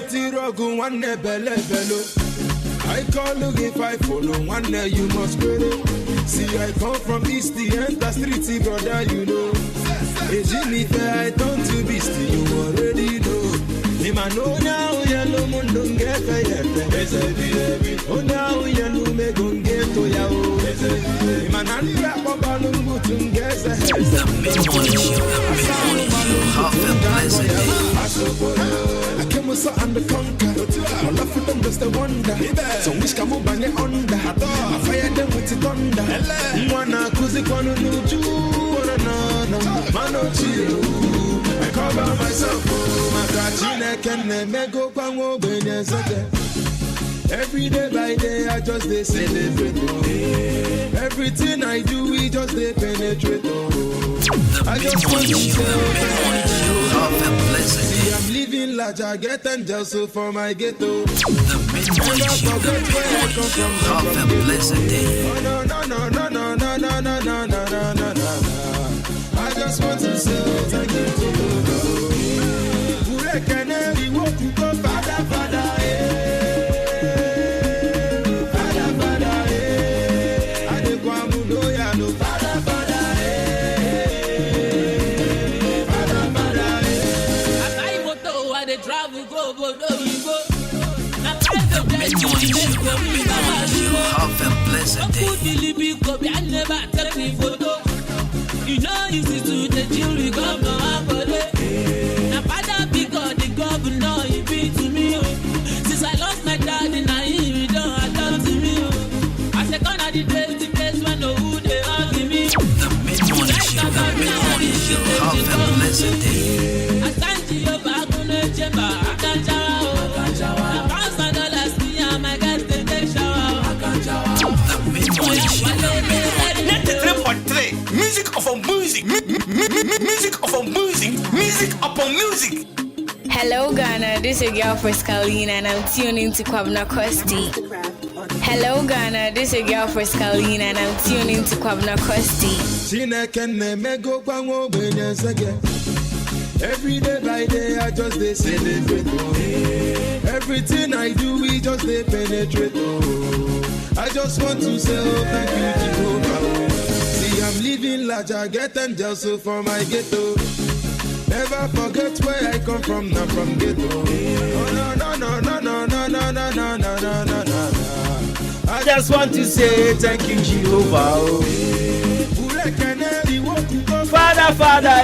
Utirogu one bele belo. I call you if I follow one day you must quit. See I come from East the enter street brother you know. Jimmy fair I turn to beast you already know. Him I know now yellow moon don't get fire. Oh now yellow me gon' get to ya. Him I not rap about no good to get the mid-morning show. Half a blessed day. I came with something to conquer. All of them just a wonder. So which can move bang it under. I fire them with the thunder. Mwana kuzi kwanu nuju. No, mano chill. I cover myself. My kachine can me go kwango benye seke. Every day by day I just they celebrate. Everything I do we just they penetrate. I just want to say see I'm living large, I get angels so for my ghetto. The mid-morning show. Half a blessed day. No. I just want to say thank you to you. Canary, walk to go, Father, Father, Father, I don't no, ya no, Father, Father, I travel, go, you go. The mid-morning show. Half a blessed day. I never take me photo. You know, easy to the jury, governor. Now, father, because the governor, he be to me. Since I lost my dad, and I he don't adopt to me. I say, gonna the place when no who they argue me. The mid-morning show. Half a blessed day. I stand to your back on the chamber. I can't shower. $1,000 me and my guys they take shower. The mid-morning show. 93.3 Music upon music. Music upon music. Music upon music. Hello Ghana, this is your girl Friscalina and I'm tuning to Kwabna Kosti. Hello Ghana, this is your girl Friscalina and I'm tuning to Kwabna Kosti. Every day by day I just they celebrate. Everything I do we just they penetrate. I just want to say thank you Jehovah. See I'm living large, I get angels so for my ghetto. Never forget where I come from, not from ghetto. Oh, no. I just want to say thank you, Jehovah. Father, Father,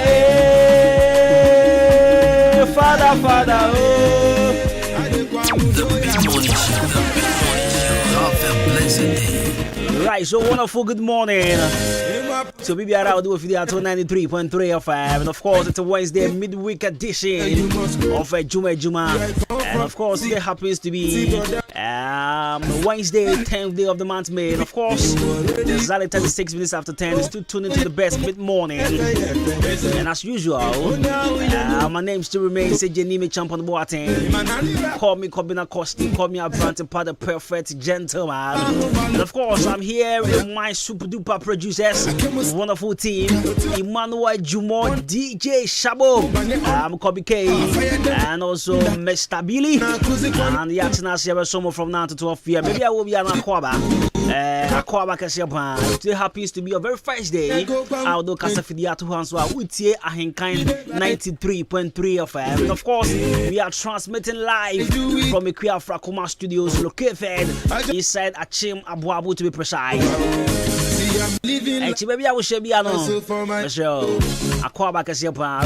Father, oh. The mid-morning show. Half a blessed day. Right, so wonderful good morning. So we are out with the 93.3 FM, and of course it's a Wednesday midweek edition of Adwuma-Adwuma, and of course it happens to be Wednesday 10th day of the month May, and of course it's exactly 36 minutes after 10. It's still tuned into the best mid-morning, and as usual my name still remains Jenime Champion Boateng. Call me Kobina Kosti, call me Abrante Pa, the perfect gentleman, and of course I'm here with my super duper producers, wonderful team, Emmanuel Jumo, DJ Shabo, Kobe K, and also Mr. Billy, and Yatina Sierra Somo from 9 to 12 p.m. Maybe I will be an Aquaba. Today happens to be a very first day. Although Casafidia to Hanswa, Adwuma-Adwuma 93.3 FM. And of course, we are transmitting live from the Kwea Frakoma Studios located inside Achim Abuabu to be precise. Maybe I will share piano.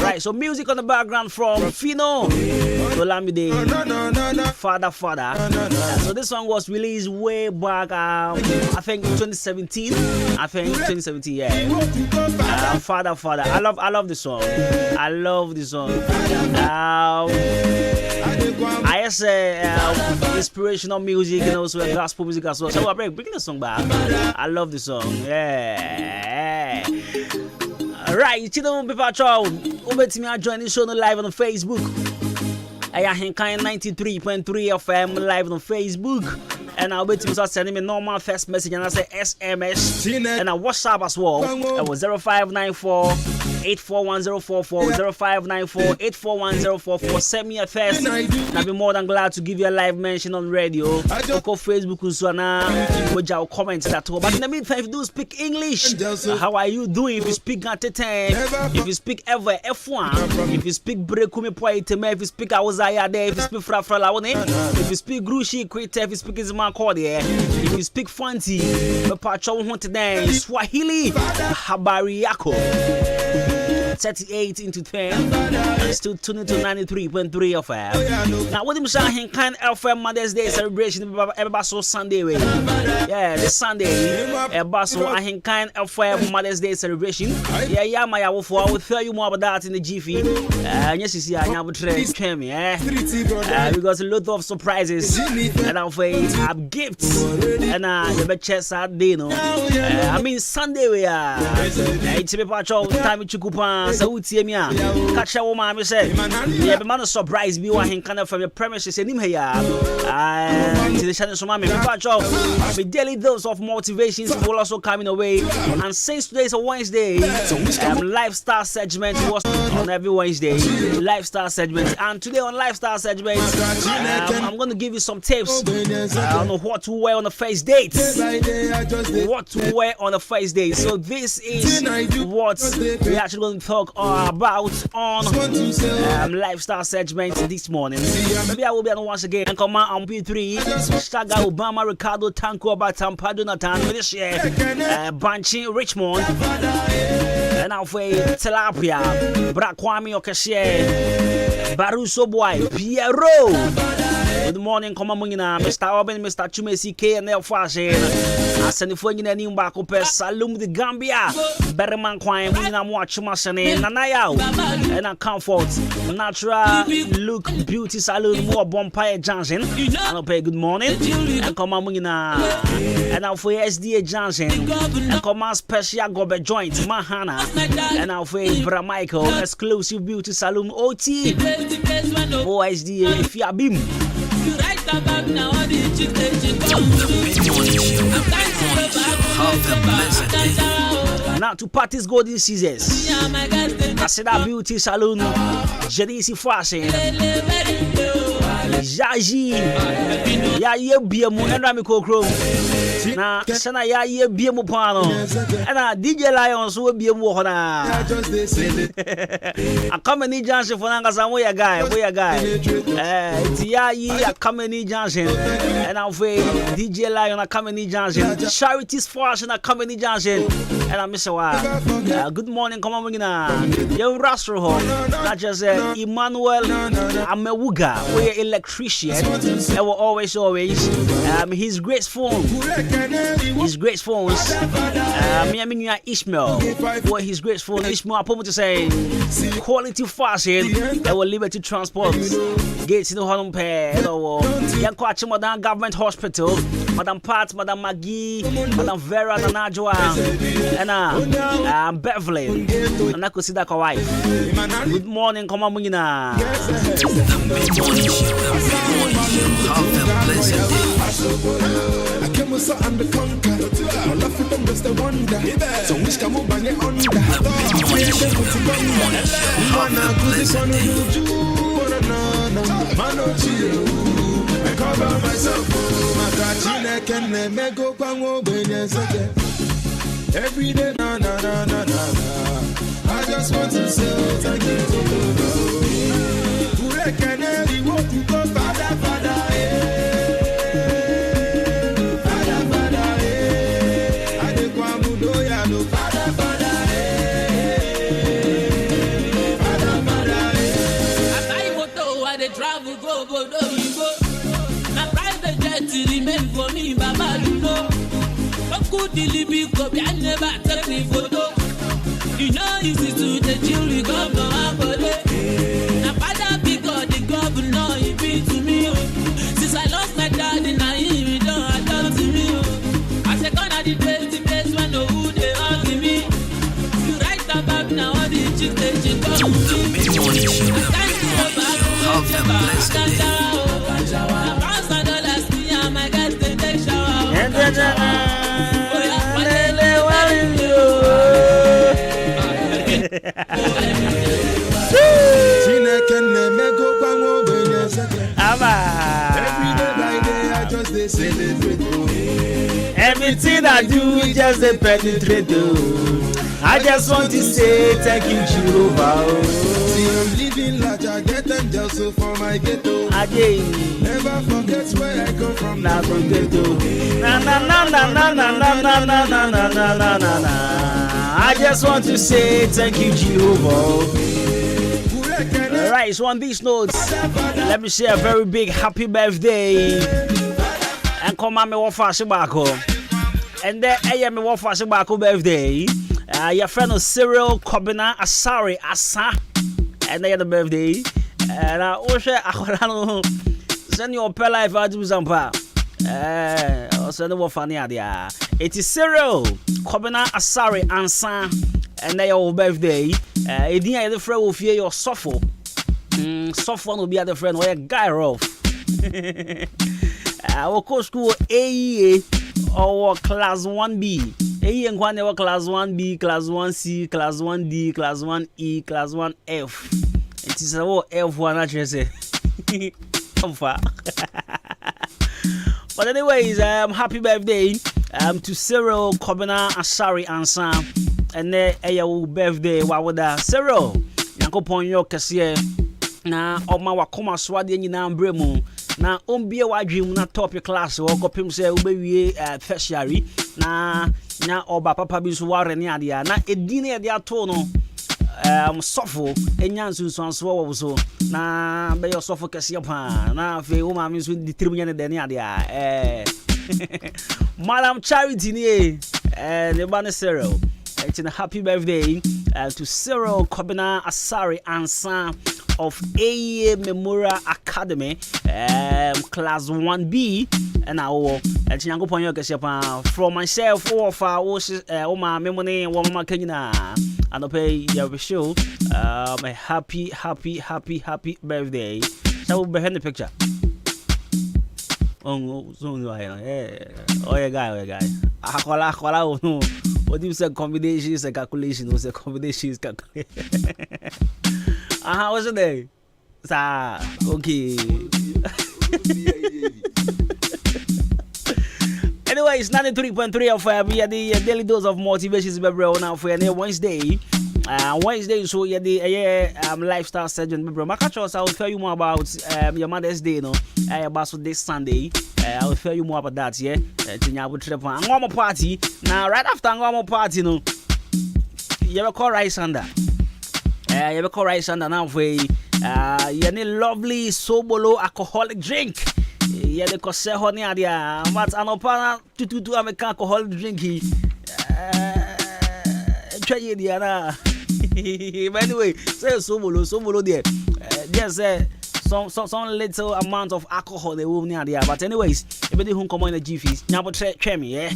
Right, so music on the background from Fino Olamide, Father. So this song was released way back, I think 2017. Yeah. Father. I love the song. I love the song. I say inspirational music and also gospel music as well. So I'm bringing the song back. I love the song. Yeah. Right, you know, people are joining the show live on Facebook. Ahenkan 93.3 FM live on Facebook. And I'll be to sending me normal first message and I say SMS and a WhatsApp as well. It was 0594 841-044 0594 841-044. Send me a text. I'll be more than glad to give you a live mention on radio. Go Facebook with your comments at all. But in the meantime, if you do speak English, how are you doing? If you speak Gatete, if you speak ever F1, if you speak Brekumi Poiteme, if you speak Awazaya there, if you speak Frafra Laone, if you speak Grushi Kwete, if you speak Izmakode, if you speak Fanti, Pacho today, Swahili, Habari Yako. 38 into 10 and still tuning to 93.3 FM. Now, what is Ahenkan FM Mother's Day celebration? Everybody Sunday, yeah, this Sunday, everybody Ahenkan FM Mother's Day celebration. Yeah, my I will tell you more about that in the Jiffy. Yes, you see, I have a trend, we got a lot of surprises and I'll have gifts and the best sad day, no. I mean, Sunday, we are. It's a time to coupon. So we see me catch a woman. Say, yeah, but man, surprise me. One kind of from your premises in him here. To the channel, so mommy, with daily dose of motivations will also coming away. And since today is a Wednesday, lifestyle segment was on every Wednesday. Lifestyle segment, and today on lifestyle segment, I'm going to give you some tips on what to wear on the first date. What to wear on the first date. So this is what we actually going to talk about on lifestyle segment this morning. Maybe I will be on once again and come on P3 Staga Obama Ricardo Tanko Batampa Jonathan with this year Banchi Richmond and now for Tilapia Brakwami Okashe Baruso Boy Piero. Good morning, come on, Mr. Oben, Mr. Chumesi K and L Fashion. I send the phone in a new back up Salum the Gambia. Berman Quine, Munam watch Masane, Nanayao, and a comfort, natural look, beauty salon, more Bompire Johnson. And I'll pay good morning. And come on, and now for SDA Johnson. And come on, special gobe joint, Mahana. And now for Bra Michael, exclusive beauty salon, OT. OSDA, if you are beam. Right about now, the chick now to parties golden seasons. I said that beauty salon, Jadisi Fashion, Jaji, Yaye Biamu, and Ramiko Chrome. Now, Sana Yaye Biamu Pano, and DJ Lions will be a Mohana. A company Johnson for Nangasamoya guy, we a guy. Yaye, a company Johnson, and I'll say DJ Lion, a company Johnson, Charities Fashion, a company Johnson, and I miss a while. Good morning, come on, young Rastro, not just Emmanuel Amewuga, we're electrician, and we're always, his great phone, me Ishmael, what his great phone, Ishmael, I to say, quality fashion, and we're liberty transport, gates in the Holland Pair, young Quachi, Madame Government Hospital, Madame Pat, Madame Maggie, Madame Vera, and Najwa, and Beverly, and I could see that wife. Good morning, come on, Mungina. I came with something to conquer. My love for them just a wonder. So which can move bang it under. I cover myself. My catching can make go pango every day. Na. I just want to say thank you to God. Who can every walk to go, Father, for me, Baba, you know. What could deliver copy? I never take me photo. You know, easy to the jury governor. Now, father, because the governor, he beat to me. Since I lost my dad, and I he don't adopt to me. I say, gonna the place when no who they hug me. You write about now, all the chicks they come to me. everything I do just a penetrate. I just want to say thank you, Jehovah. See, I'm living large, I get angels so for my ghetto. Never forget where I come from. Na from ghetto. Na na na na na na na na na na na na na na. I just want to say thank you, Jehovah. Alright, so on these notes, let me say a very big happy birthday. And come on, me wa Fashibako. And then I am me wa Fashibako birthday. Your friend of Cyril Kobina Asari Asa. And they had the birthday. And I also send your pet life out to Zampa. Also, the funny idea. It is Cyril Kobina Asari Ansa. And they your birthday. It didn't the friend will fear your software. Software will be at the friend or a guy rough. Our course school AEA or class 1B. AEA and one class 1B, class 1C, class 1D, class 1E, class 1F. It is about F1 actually. Come far. But anyways, happy birthday to Cyril Kobina Asari Ansa. And then your birthday, what would that? Cyril, Yanko Ponyo Cassia. Na Oma Wakoma Swadi in Nambremo. Na be a dream na top your class or copim say ube tertiary. Na oba papa bisu ware ni adia. Na edine dia tono sofo enyansu so so. Na be your sofo Cassia pa. Na fe uma miss with the tribune de ni adia. Madam Charity ni the banner Cyril. It's a happy birthday to Cyril Kobina Asari Ansa of AEA Memorial Academy, class 1B, and our from myself, all of our my memory, one my Kenya, and I'll pay your show. A happy birthday. So behind the picture. Oh, yeah, guy. What do you say? Combination is a calculation. What's a combination is calculation? What's the day? Okay. Anyways, 93.3 of we are the daily dose of motivation now for Wednesday. Wednesday, so yeah, the lifestyle surgeon. I will tell you more about your Mother's Day, no? About this Sunday. I will tell you more about that, yeah. I'm a party. Now, right after I'm a party, no, you ever call rice under? You ever call rice under now for you need lovely sobolo alcoholic drink. Yeah, the cause honey idea. But an opana to am a alcoholic drink. Try it, Diana. By the way, say sobolo there. Just some little amount of alcohol they will near there. But anyways, everybody who come on the GFs, now but try me, yeah.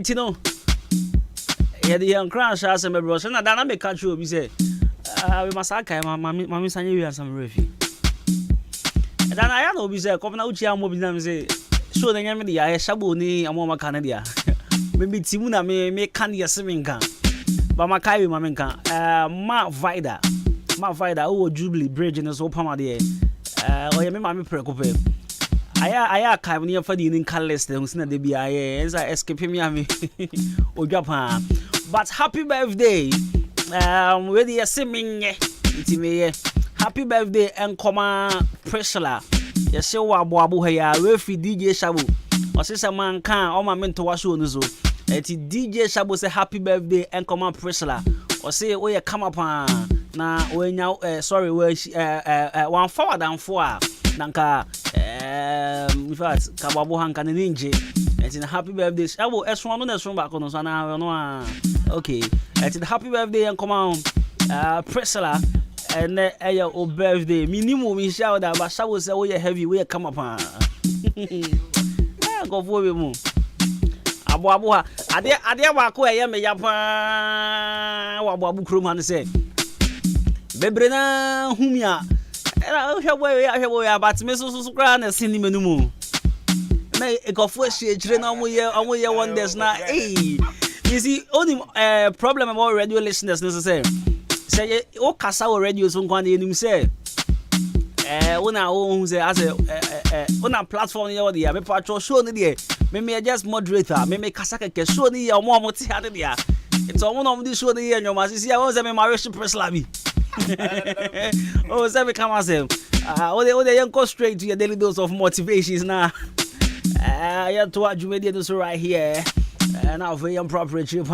You know, yeah, the young crash has a brother. So now that I make catch you, we say, we must archive my son. You have some review. And then I know we say, come out here, mobile. Say, so then I'm the I Shabuni, I'm on Canada. Maybe Timuna may candy a swimming can. But my Kai, my can. Mark Vida, oh, Jubilee Bridge in the Sopa, dear. Or you may be preoccupied. I can't near for the in colors. They was not the BIA. I escape me. Oh, Japan. But happy birthday. Whether you're singing, it's me. Happy birthday, and comma Priscilla. You see what Babu here, Refi DJ Shabu. Or sister man can, all my mentor was on the zoo. It's DJ Shabu say happy birthday, and comma Priscilla. Or say, oh, you come upon. Now, when now, sorry, where she, 1 forward and 4. Nanka, in fact, Kababu Hanka Ninja. It's in happy birthday. I will S1 on the room back on Sana. Okay, it's in happy birthday and come on, Priscilla, and your birthday. Minimum in shout out, but I will say, oh, you're heavy, we come upon. Go for me, moon. Abuabua, Adia Wako, I am a Yapa, Wabu Kruman said. Bebrena, Humia. but me so grand and send him no more. May a coffee share no more wonders now. Hey, you see, only problem about radio listeners necessary. Say, oh, Casa radio is on one in say. Una own say as a on a platform here, the me patrol show the me just moderator, me Casaka can show the or more theater there. It's all one of these show the year, no matter. See, I was a marriage press labby. Oh, say come as him. Oh, they young go straight to your daily dose of motivations now. You have to watch you do so right here. And now for your proper trip.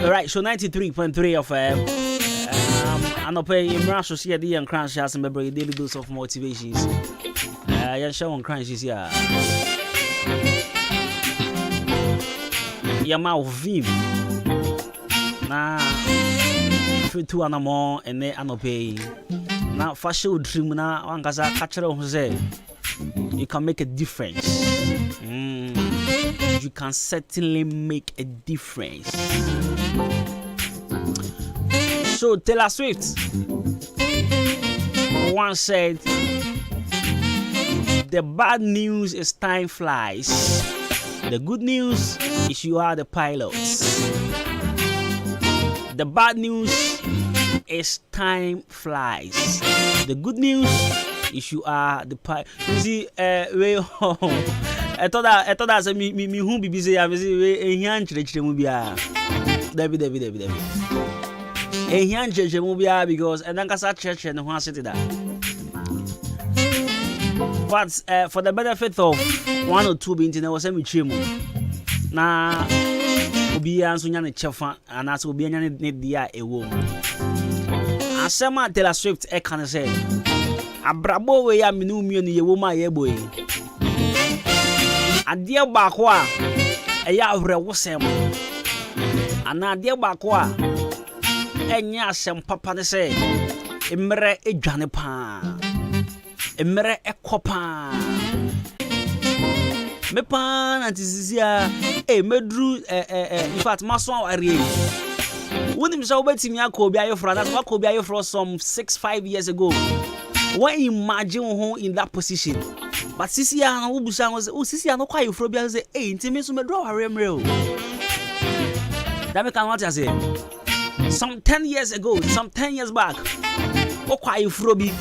Right, so 93.3 FM. And I'll pay in Russia, see the young crunch has some daily dose of motivations. Yeah, show on crunches, yeah. Yamau Vim. Now, free two and more, and they are pay. Now, for sure, dream now, one gaza catcher on say, you can make a difference. You can certainly make a difference. So Taylor Swift once said, the bad news is time flies. The good news is you are the pilots. The bad news is time flies. The good news is you are the pilot. You see, way home. I thought that me who be busy. I was here to movie. Debbie. And here in movie because and then I church and one city that. But for the benefit of one or two being was a mutual. Now, be answering a chef and as will be any need the a woman. As some Taylor Swift, I can say, a brabo way I knew me a woman, a boy. A dear Bakwa, a yavre was him. And a dear Bakwa, and yes, and papa say, a mere a janipa, a mere a copa. Me pan and this is here, a medru, in fact, Mason Ari. When himself betting Yakobia for that's what Kobia for some 6-5 years ago. When imagine who in that position. But Sisi and Ubusan was, oh, Sisi, I know quite for Bia say, hey, intimacy may draw a real. That make what I say. Some 10 years ago, some 10 years back, what quite Frobi,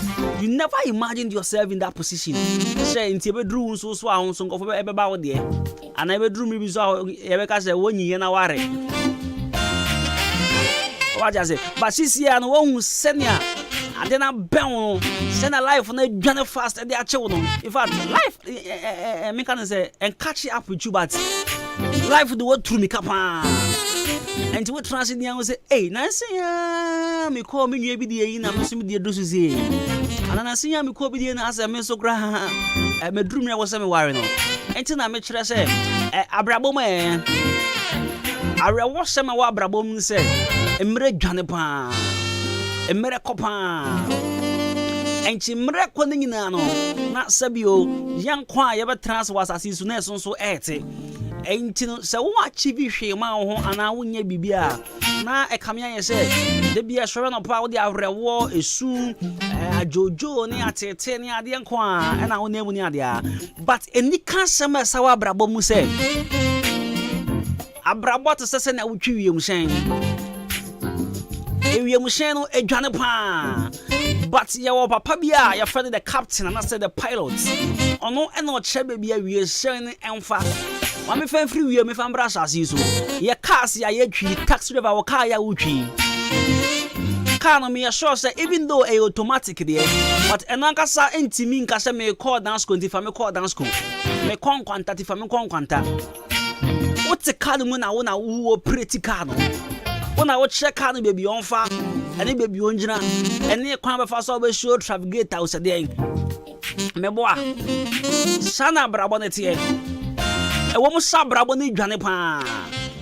you never imagined yourself in that position. Say, in Tibet so swam, so go ever about there. And I ever drew me so ever say 1 year and a worry. What I say, but Sisi and one senior. And then I bound send a life on a journey fast and they are children. In fact, life, me can say, and catch up with you, but life the word through me, Kappa. And to what transit the young say, hey, Nancy, me call me, you be the in, I'm assuming the address here. And I see me call me the answer, I'm so grand. I'm a dreamer, I was semi worrying. And then I make sure I say, a brabo man. I watch some of what brabo say, a mere janipa. A miracle pan. And she miracle nano, not Sabio, young choir, but trans was as soon as so 80. Ain't so what chibi shema and I wouldn't be beer. Now a camia said, the beer sure no power the war is soon a Jojo near 10 year the inquire, and I will never near there. But in the customer saw Brabo Muse. A brabo to say, I would chew you saying. We are Mushano a Janipa, but your papa bia, your friend the captain, and I said the pilots. Oh no, and not Chebby, we are sharing and fat. One me fan free, we are me fan brush as usual. Your cars, ya tree, taxi driver, or car, ya uchi. car no me sure say even though a automatic there, but enankasa entimi nkasa me call dance school if me call dance school. Me kon kwanta if me kon kwanta. What's a car no na wona wo pretty car no. Wona wo check car no baby on fa, ene baby onjina, ene kwan be fa so be show traffic gate house there. Me boa. Sana brabo ne tie. E wo mu sa brabo ne dwane pa.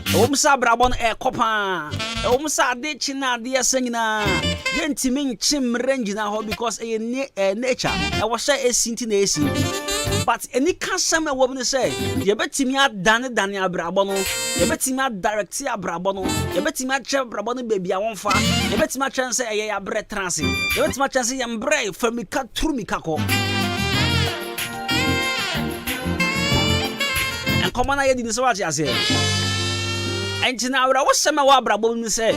E wo mu sa brabo ne e kopa. E wo mu sa de china de asanyina. Ye ntimi nchim range na ho because e nature. E wo sha esinti na esi. But any kasam e wo ne say, ye betimi adane abrabo no. Ye betimi direct abrabo no. Ye betimi ache brabo no baby a wonfa. Ye betimi ache say e ya bre trans. Ye betimi ache say ye mbre famika tru mikako. Come on, I didn't so much as and now I was some wabrabo me say,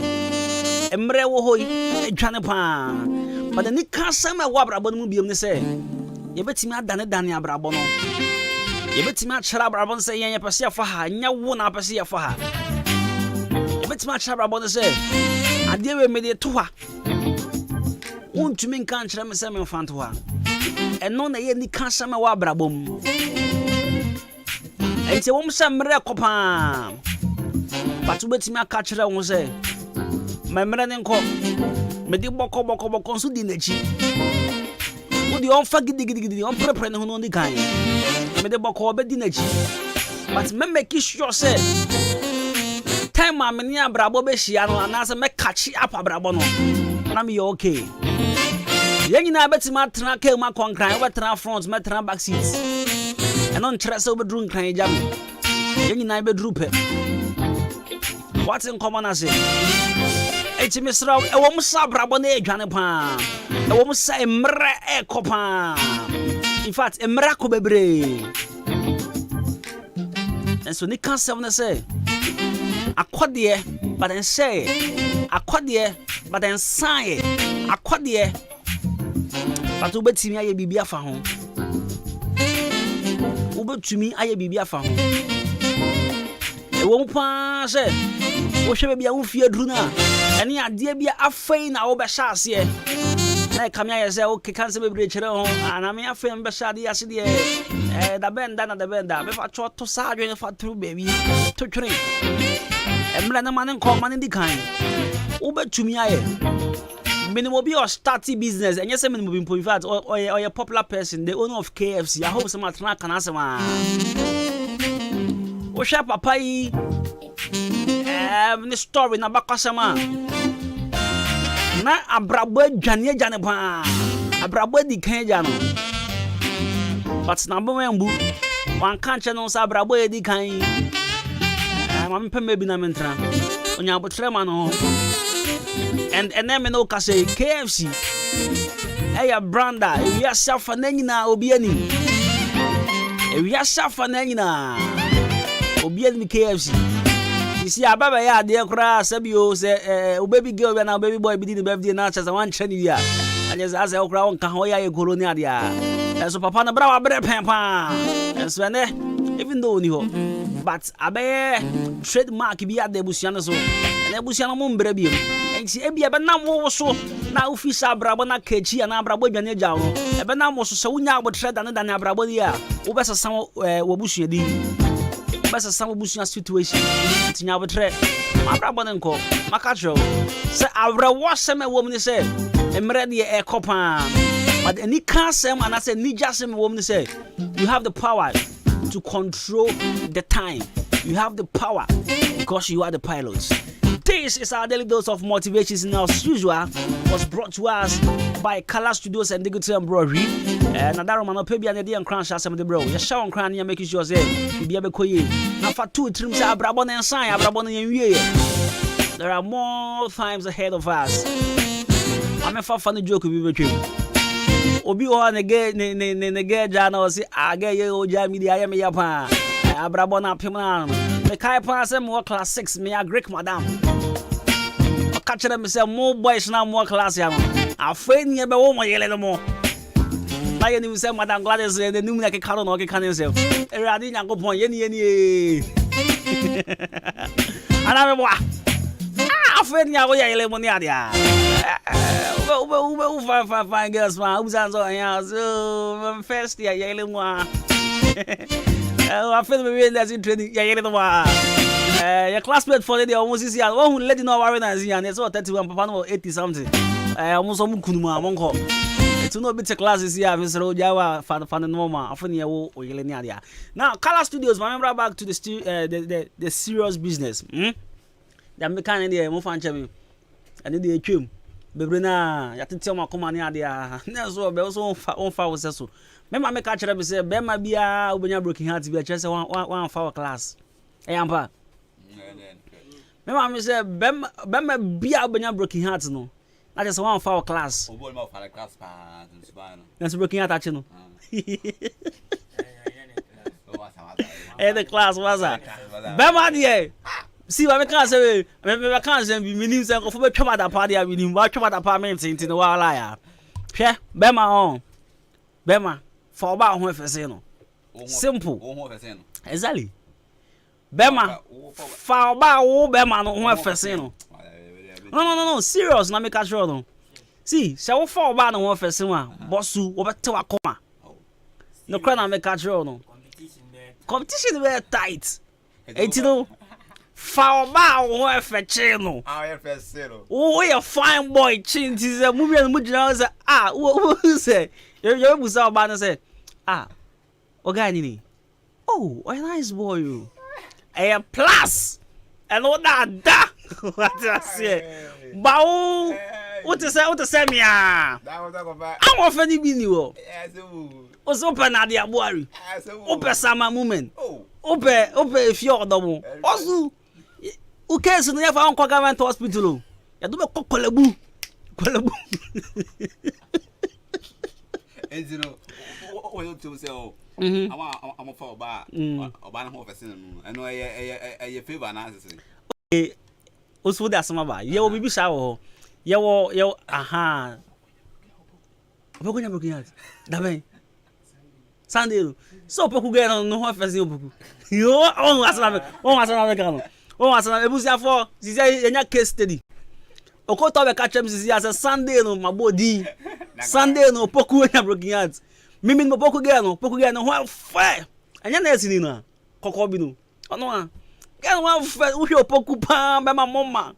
Emre wo hoy, a Janapan. But the Nick can't some wabrabo be on the say. You bet me done abrabono. You bet me chabrabon say, Yan Pasia for her, and ya won up Pasia for her. You bet me chabrabon say, I dear made it to her. Won't to mean can't tell me some fan to her. And none any can't some wabrabom. Enti wo msa mre kopa batu betimi akachira wo se memre ne nko me di boko nso di nachi wo di on fa gidi on prepare ne hono ndi kan me di boko be di nachi but me make sure say time am ne abrabo be hia no anase me kachi up abrabo no na me okay ye nyina betimi atena ka ma konkran we tena front me tena back seats. And on Tress over drunk crying jam. Young neighbor droop. What's in common as it? It's Mr. A woman sabrabone, Janapan. A woman say, Mra e copa. In fact, a miracle bebre. And so Nick can't say, I quad dear, but then say, I quad dear, but then sigh, I quad dear. But to bet me, I be a home. To me, I be a fan. A woman pass it. What shall be a fear druna? Any idea be a fain over Shas here? I come here as okay, can't celebrate your own, and I'm a fan Bashadi as the band done at the band. If I try to sergeant for two baby to train. And Brennan man and common in the kind. Uber to me, I minimum be or starty business, and yes, I'm moving point that or a popular person, the owner of KFC. I hope some can answer man. What's up, Papa? The story na bakasama. Na abrabo janye janepa. Abrabo di kenjano. But number one book, one can't channel abrabo di kan. I'm maybe na mentra. Onya botrema no. And then no kase KFC. Hey, branda, we are safanena obiani. We are safanena obiani KFC. You see, a baba ya dear cra sabio say, baby girl and our baby boy be the birthday now as a one chenny year. And just as a crown can hoya colonia. As a papa na brava bread pampa. And Svene, even though you, but a bear trademark be at the Busiana so, and the Busiana mum brebium. Ebia be na wo so na ofisa abrabo na kachi na abrabo dwane jawo e be na mo so wunya abotre dan abrabo dia wo be sesa wo busua di be sesa wo busua situation tinya abotre abrabo ne nko makacho se awrewo seme wo mni se emre de e kopa but any kasem and I say ni jasem wo mni se you have the power to control the time, you have the power because you are the pilots. This is our daily dose of motivations in as usual. Was brought to us by Color Studios and Digital Embroidery. And another man, Pebby and the Crown Shas and the bro. You're showing crown here, making sure you be able to now for 2 trims, Abrabon and Sign, Abrabon and Ye. There are more times ahead of us. I'm a funny joke with you. Obi on again, Jano, I get you, Jamie, I am a Yapa. Abrabon up him on. The Kai pass more class 6, me a Greek madam. Catch them say more boys now more class young. I find you be woman yellow more. I knew say Madam Gladys the new like a canon or can himself. I didn't go point any. And I find you yellow money. Fine girls, man. Who's hands on your so first year, yelling one. I feel maybe that's in training, yelling one. Your classmate for the almost this year. One who let you know our and it's all 31, Papa 80 something. Almost some Kunuma, Monko. It's no bit classes here, Mr. Ojawa, Fan and Moma, often you or Yelenia. Now, Color Studios, remember back to the serious business. The American idea, Mofan and the Chum. Bebrina ya tete ma koma ne ade a na so be so on fa wo seso me ma me ka kire be say be ma bia obenya broken heart bia kire say one fa class e yampa me ma me say be ma bia obenya broken heart no na just one fa class obo ma fa class pa so ba no na so broken heart achi no the class was that be ma de see what I can't say. I can't say we mean say for twa da party we nim wa twa da apartment in the wa ya. Hwe be ma on. Be ma for ba ho efese no. Simple. Ho efese no. Exactly. Be ma for ba wo be ma no ho efese no. No, serious na make sure no. See, say wo for ba no ho efese wa, bossu wo bete wa koma. No cry na make sure no. Competition very tight. Etino Fauma wo fetche no. Fetche no. Oh, you fine boy chin is a movie and mujina say who say you busa ba no say oga ni. Oh, a nice boy you. A plus. And all that what I say. Ba what to say me ah. I'm offending you. O so pa na dia boari. O pe sama moment. O pe if you odomo. Osu o case no ya fa on government hospital. Ya do be kokolebu. Enzino o yo to say o. I'm for ba na ho office no. Eno e favor na asese. Okay. O so da sama ba. Ye wo bibi sha wo. Ye wo aha. Obo nya broken da ben. Sunday. So poku get no ho office no poku. Yo on asana me kan. Oh, asana ebusia for sisi enya case study. Okoto be catch them sisi as Sunday no mabodi. Sunday no poku enya broken heart. Mimi no poku get no ho fa. Enya na esini no. Kokko bi no. Ono a. Get no fa uhwe poku pa be ma mama.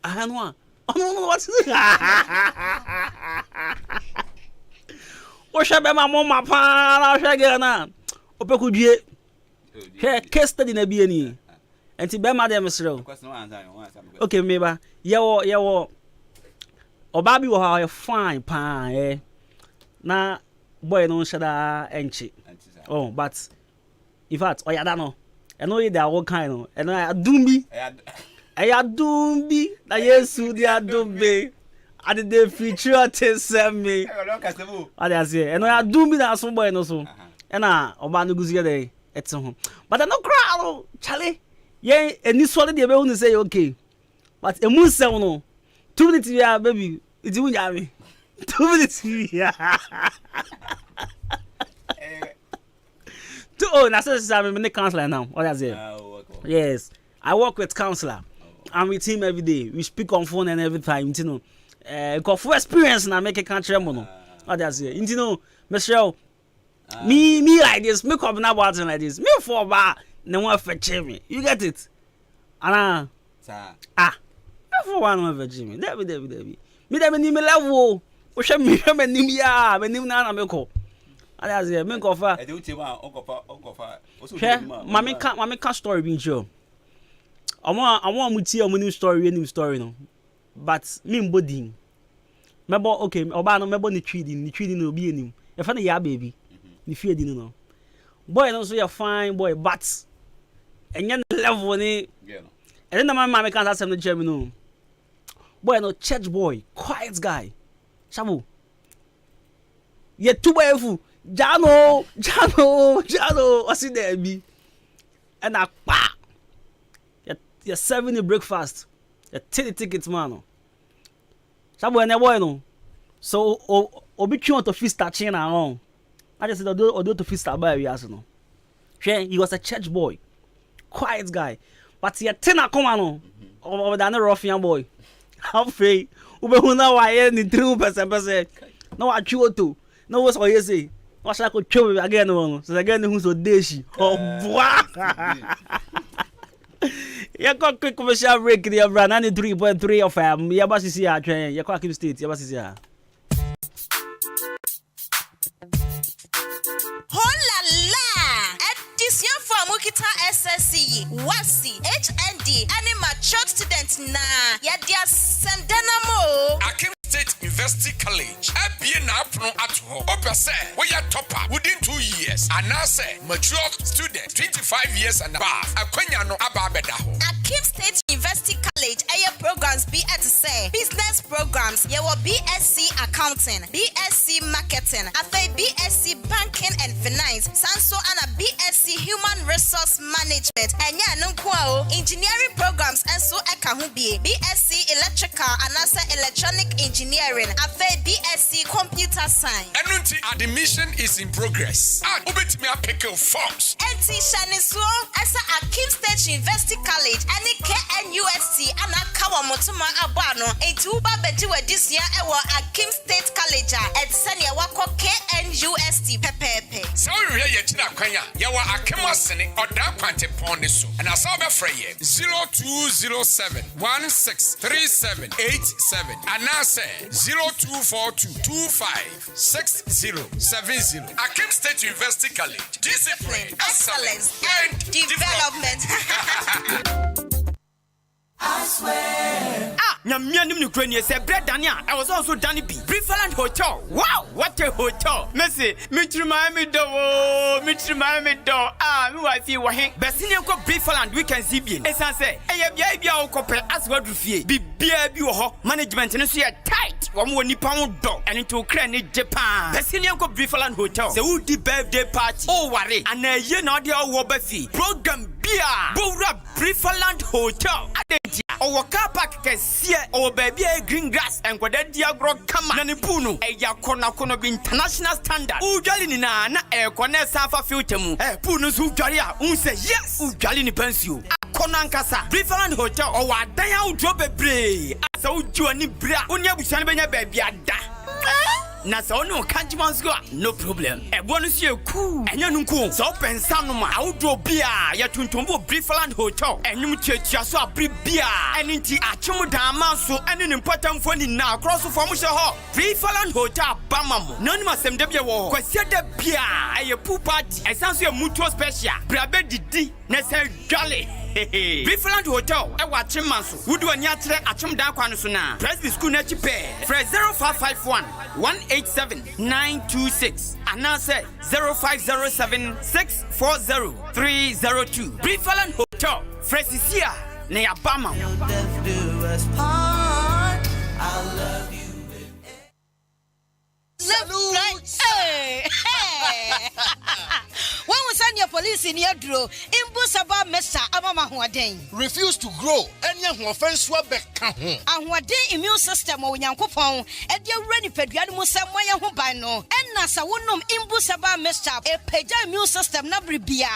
Ah no a. Ono what is o shabe ma mama pa na hwe get na. Opoku due. He case study na bi ani. Enti be ma dem srew. Okay, meba. Yewo. Oba bi wo ha fine pa na boy no shada enchi. Oh, but in fact, oyada no. Eno ye da wo kind no. Eno adumbi. Ayadumbi na Yesu di adumbe. Ade de feature te semi. Ade say eno adumbi na so boy no so. Ena oba no guzu ye dey ete ho. But no crowd, Charlie. Ye any solid dey be won say okay. But emu nsem no 2 minutes ya baby, it won ya me. 2 minutes ya. Oh, na say I'm a counselor now. What I say? Yes. I work with counselor. I'm with him every day. We speak on phone and every time, you know. Got full experience na make a country mo. What I say? You know, Michelle. Me like this, me come na about like this. Me for ba no one fetch me. You get it? Ana. Me for one no fetch me. Debi. Me dem ni me level. O hwe me nim ya, me nim na me ko. I say me ko fa. E dey uche ma onkofa. Mami ka story bi ncho. Omo amuti omo nim story no. But me mbodi. Mebo okay, oba no mebo ni twidi no obi enim. E fa na ya baby. Ni fie di no. Boy no so you fine boy, but enye level ni. Yeah no. And then the mama can't ask him the German no. Boy no church boy, quiet guy. Shabu. Ye too boyful. Jano. What's it there be? And I pa. You're serving the breakfast. You take the tickets, man. Shabu and boy no. So obi trying to fist that chain around. I just said odo to fist that by we ask no. He was a church boy. Quiet guy. But he ten come on over the ruffian boy. How fake? Ubehuna wa ye ni 3%. No wa chuoto. No was oye say. What shall I go chow again no. So again who so deshi. Oh boy. Ya got quick commercial break the 93.3 of ya basisi ya train. Ya kwa keep state ya basisi ya. Hola la! Edition for Mukita SSC, WASI, HND, and mature student na. Yadia Sendenamo. Akim State University College. FBA na apno at home. Open say we are topper within 2 years. And now say mature student 25 years and above. Akwenya no ababeda ho. Akim State University College aya programs be at say business programs. Ye will BSc Accounting, BSc Marketing, afa BSc Banking and Finance, Sanso and a BSc Human Resource Management. Enya nunkwao engineering programs and so eka hu be BSc Electrical and asa Electronic Engineering, afa BSc Computer Science. Enunti admission is in progress. And ubetimi apeke forms. NT Shaniso asa Akim State University College ani KNUST ana kawa motuma abano enti uba beji we this year ewo Akim State College at senia wako KNUST pepepe. So we ye china kwanya yawa Akim asene oda kwante pon so. And asa obefreye 0207 163787 and now say 0242256070. Akim State University College. Discipline, excellence, and development. I swear. Nyamianim ni kwenye se bread Dania. I was also Danny B. Briefland Hotel. Wow, what a hotel. Messi, Mitri Miami do. Mitri Miami do. Mi wife wa hen. Besini ko Briefland weekend CBN. Esan say, bia bia o kopel as what rufie. Bibia bi wo ho. Management no so ya tight. Wo mo nipa wo do. Eni to kra ni Japan. Besini ko Briefland Hotel. Se wo di birthday party. O ware. Ana ye na de wo ba fi. Program bia. Bowra Briefland Hotel. Our car park kesie our baby green grass and kwada diagro kama na ne punu eya kono bi international standard ujali ni na kone safa filter mu punu so ujali a unse yes ujali ni pensio akona ankasa Preferred Hotel or adan ya udro bebre asa uju ni bra onya busan benya baby ada na so no kanji mansgo no problem ebo no sie ku enya nunku so pensa no ma awdo bia ya tuntumbo Preferred Hotel enyum chiachia so abri bia enti achum dan manso ene ne mpatamfo ni na cross for mo she ho Preferred Hotel bamamo nani masem de bia wo kwasia de bia aye pool party esanso e mutual special brabe didi na se dwale Preferred Hotel e wa chimanso wudu ani atere achum dan kwa no so na Presby school na chipe fresh 0551 187-926 and now say 0507-640-302. Preferred Hotel, Fresisia, Neabama. I love you. Hey! When we send your police in your draw, Imbusaba Mesa Amama Huaden. Refuse to grow, and young offense Wabek. And what day immune system or Yankopon, and your ready pediamus somewhere who by no, and Nasa wonum Imbusaba Mesa, a peja immune system nabribia.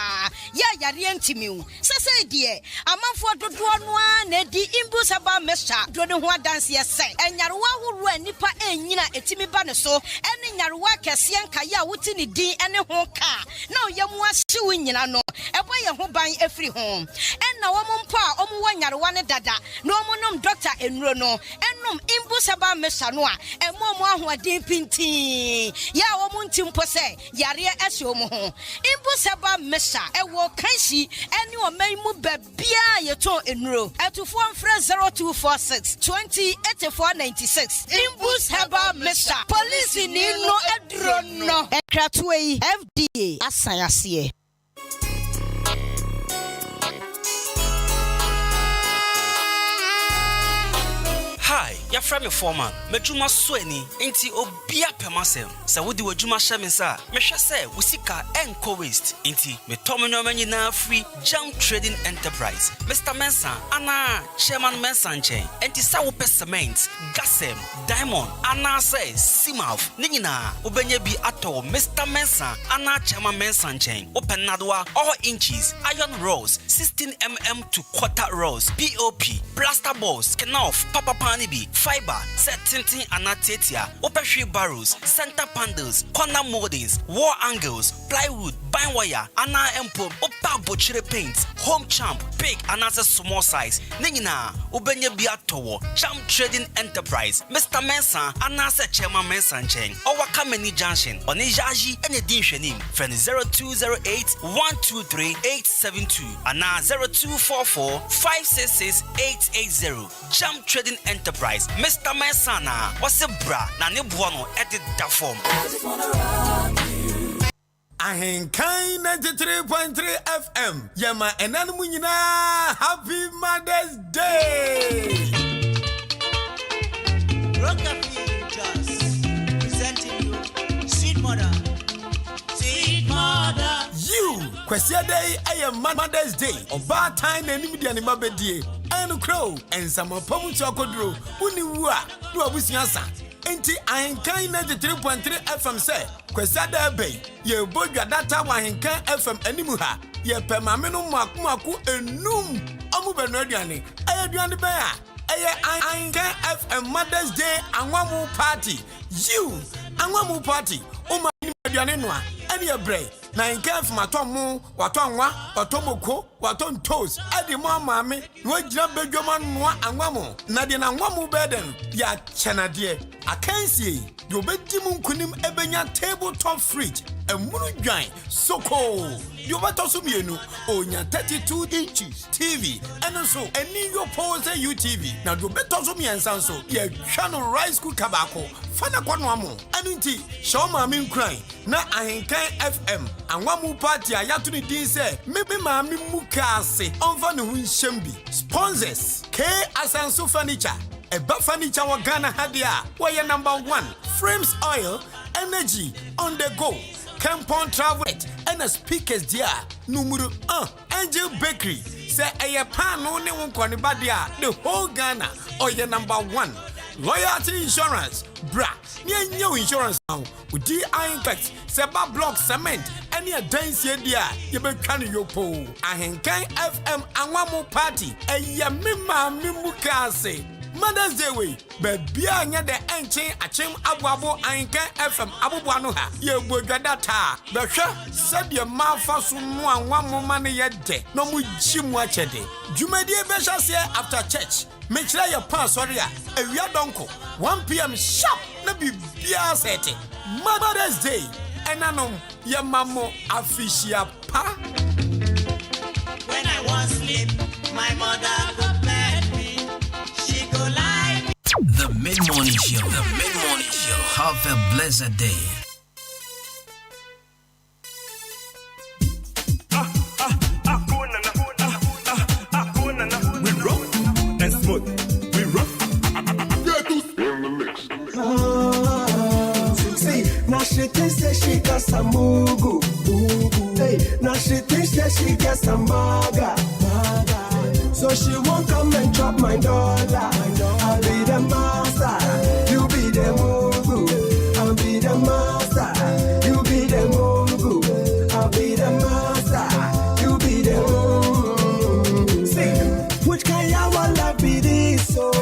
Ya Yarientimu. Sasa dear, a month for the one, Neddy Imbusaba Mesa, Dodon dance yes, and Yarwa who ran Nipa and Yina etimi banaso, and in Yarwa Cassian Kaya Wutini D and a home car. No, Yamwa suing Yano, a boy who buy every home. And now woman pa, one Yarwana dada, no monum doctor and Rono, and num Imbusaba Mesanoa, and Momo who are deep in tea. Ya woman timpose, Yaria Esomo. Imbusaba Mesa, a walk Kansi, and you may move Bia Yato in row, at to form fresh 0246 208496. Imbusaba Mesa, police in no adrono, and Kratway FDA, Asayasie. Hi, ya fra me foreman me dwuma so ani enti obia pemasem se wodi wadwuma hye me sa me hwe se wusika enko waste enti me tomenyo manyina free Jam Trading Enterprise Mr. Mensa ana Chairman Mensa nchen enti sa wo cement gasem diamond ana say simaf ninyina obenye bi ato Mr. Mensa ana Chairman Mensa nchen open nadwa all inches iron rolls 16mm to quarter rolls POP plaster balls skin off papa pani bi fiber set tinting anatetia opehwe barrels center panels corner moldings wall angles plywood bind wire ana empo opa bochire paint home champ big another small size ninyina obenye bi ato Jam Trading Enterprise Mr. Mensa anasa Chairman Mensa nchen owaka many junction onijaji ene din hwenim friend 0208 123 872 ana 0244 566 880 Jam Trading Enterprise Mr. Mensa na wase bra na ne boa no edit da form Ahenkan 93.3 FM Yama enanu nyina Happy Mother's Day Rockabilly just presenting you Sweet Mother Sweet Mother You Kwesi day aye Mother's Day Oba time enim dia ne mabedie enu crow ensama pamu chokodro uni wu a no abusiansa enti Ahenkan 93.3 FM say Kwesi day be ye bodwa data wa Ahenkan FM animu ha ye pemame no maku enum omu benu aduane aduane be a Ahenkan FM Mother's Day anwamu party you anwamu party uma aduane no a ene ebre na Ahenkan FM atomu watonwa watomoko waton toast edi mo amame no gira bedwoma no anwamu na de na anwamu burden ya chenade akansie yo bedi mu nkunim ebenya tabletop fridge emunu dwan soko yo batoso mienu onya 32 inches TV eno so eni yo pose UTV na do betoso miensan so ye hwa no rice cooker bako fana kwano amo anu nti show ma me nkran na Ahenkan FM anwamu party ayato ni din se mebe ma me muka ase onfa ne hu nhyembi sponsors K Asanso Furniture Eba Furniture wa Ghana hadia where number 1 Frames Oil Energy on the go Campon Travel and a speakers dia numero 1 Angel Bakery say eye pan no ne won kwani badia the whole Ghana or your number 1 Loyalty Insurance bra nye insurance now udi Ahenkan seba block cement any a dance dia ye be kan yopo Ahenkan FM anwamu party eye mema mimuka ase Mother's Day way bebia nya de enchen achem aboabo Ahenkan FM aboboa no ha ye bodwa data behwe sabe mafa so no anwamu mane ye de no mu gimu achede dwumadie be hwase after church mechira your pass sorry awia donko 1 p.m. sharp na bibia sete Mother's Day enanom ye mamo official pa When I was sleep my mother prepared me she go like The Mid-Morning Show. The Mid-Morning Show. Have a blessed day. We rock and smooth. We rock. In the mix. See, now she thinks that she got some mugu. Hey, now she thinks that she got some maga. So she won't come and drop my dollar. I'll be the master, you be the mugu. I'll be the master, you be the mugu. I'll be the master, you be the mugu. See, which kind of life be this? So,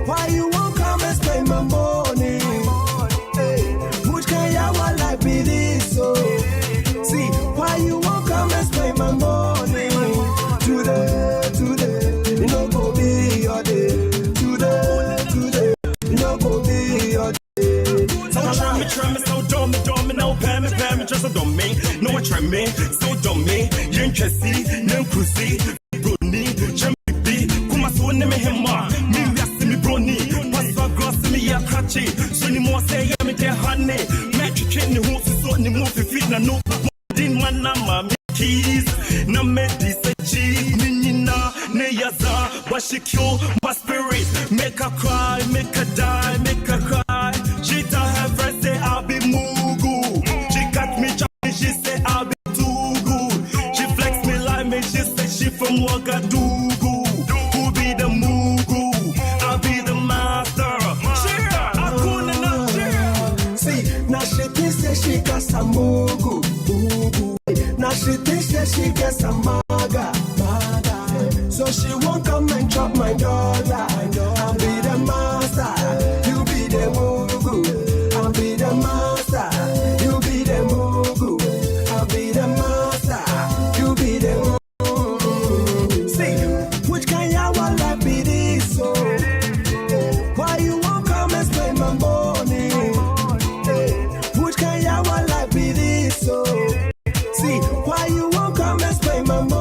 why you won't come and spend my money? Which kind of life be this? So, see, why you won't come and spend my money? Today, you know go be your day. Today, you know go be your day. Try me, so dumb, no pay me, just so dumb me. No one try me, so dumb me. Yen Chessy, Yen Cruzy, Bruni, Jemmy B, Kuma so name him ma. Me yasi me brony, Paswa gross me ya catchy. So ni more say me get honey. Match chicken ni who so ni more fit na no. Din man na ma keys, na me this a G, ni na ne yaza, but she kill my spirit. Make her cry, make her die, make her cry. She tell her friends say I'll be mugu. She got me chopping, she say I'll be too good. She flex me like me, she say she from Ouagadougou. Who be the mugu? I'll be the master. See, now she thinks that she got some mugu. Now she thinks that she gets some maga. So she won't come and chop my dollar. I'll be the master, you be the mugu. I'll be the master, you be the mugu. I'll be the master, you be the mugu. See, which kind of life be this? So why you won't come and spend my money? Which kind of life be this? So see, why you won't come and spend my money?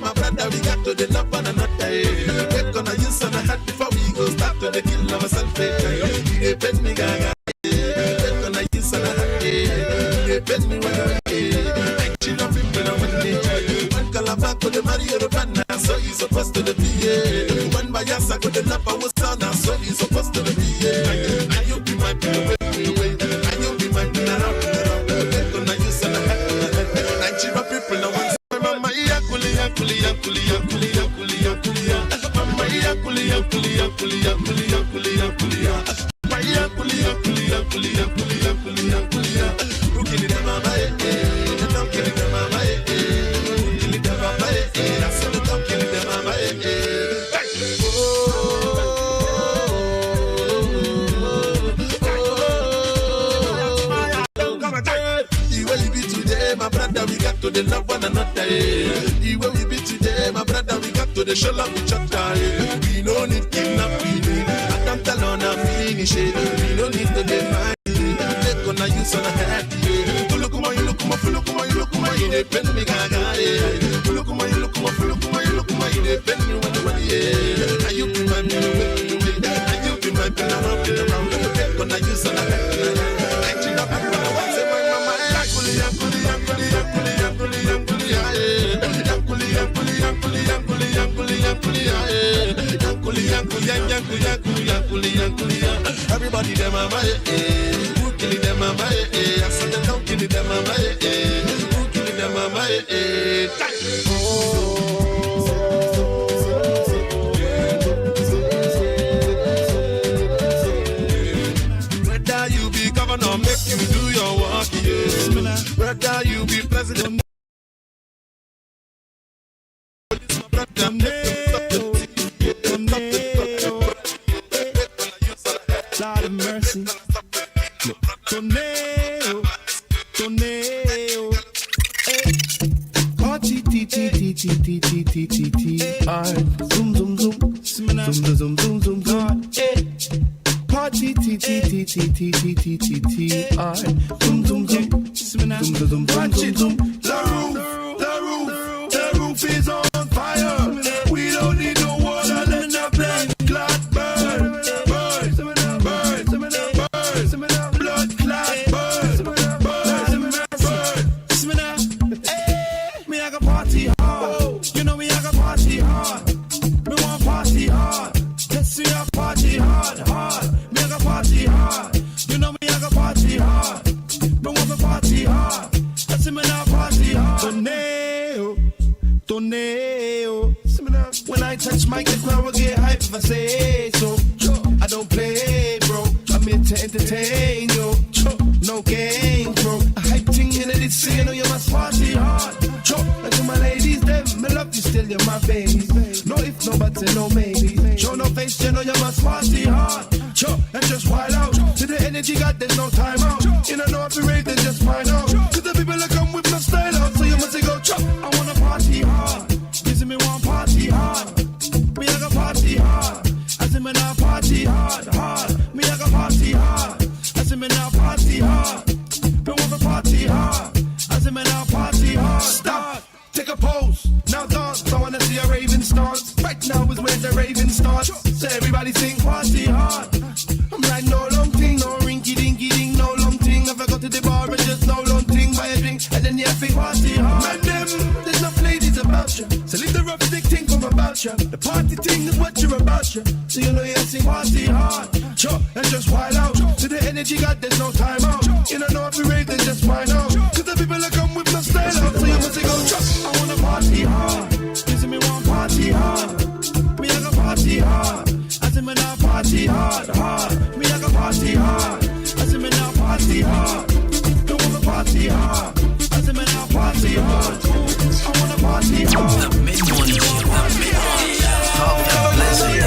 My brother, we got to the love one another. We're gonna use on the hat before we go start to the kill ourselves. You bend me, gaga. We're gonna use on the hat. You bend me, well, chill up, people, one day. One calabac with the Mario Rubana, so you're supposed to be. One Bayasa with the Napa was on, so you're supposed to be. And you be my pillow, and you be my pillow. We're gonna use on the hat. And chill up, people, no one. My brother, we got to the love one another. The way we be today, my brother, we got to the show love each other. We don't need kidnapping. I can't tell on a finish it. We don't need to define it. They're gonna use on a head. Look at my, you look at my, look at my, you look at my, you depend me, gaga. Look at my, you look at my, look at my, you look at my, you depend me, when you want it. And you be my pillow, and you be my pillow, around. They're gonna use on a head. Actually, I'm gonna watch it, my mama. Everybody them a who kill them a I said them don't kill them a who kill them a Whether you be governor, make you do your work, yeah. Whether you be president. Lord of mercy. Tornado. Zoom zoom zoom. Zoom zoom zoom zoom God. Party zoom zoom zoom. Watch it zoom. The roof is on fire. We don't need no water. Let the blood clot burn. Blood clot burn. Me I got party hard. You know me I got party hard. Me want party hard. Let's see I party hard. Me I got party hard. You know me I got party hard. Me want to party hard. Let's see me now party hard. Tornado. When I touch my kids, I will get hype if I say so. I don't play, bro. I'm here to entertain, yo. No game, bro. A hype thing in it, it's you know you must party hard. And to my ladies, them, me love you still, you're my baby. No if, no buts, and no maybe. Show no face, you know you must party hard. And just wild out. To the energy got, there's no time out. You don't know if you rate, then just find out. To the people that come with no style out. So you must say go, I wanna party hard. This me want party hard. Me I got party hard. I say me now party hard. Me I got party hard. I say me now party hard. Me want to party hard. I say me raving starts. Right now is where the raving starts. So everybody sing party hard. I'm like no long thing, no rinky dinky ding, no long thing. Never go to the bar and just no long thing. Buy a drink and then you think party hard. Man, there's enough ladies about you. So leave the rough stick thing come about you. The party thing is what you're about you. So you know you sing party hard. Sure, and just wild out. To the energy got there's no time out. You don't know if you rave, then just find out. Cause the people that come with my style out. So you must go, I wanna party hard. You see me want party hard. Me I go party hard. I see me now party hard, hard. Me I go party hard. I see me now party hard. Don't wanna party hard. I see me now party hard. I wanna party hard. The mid-morning show. Have a blessed day.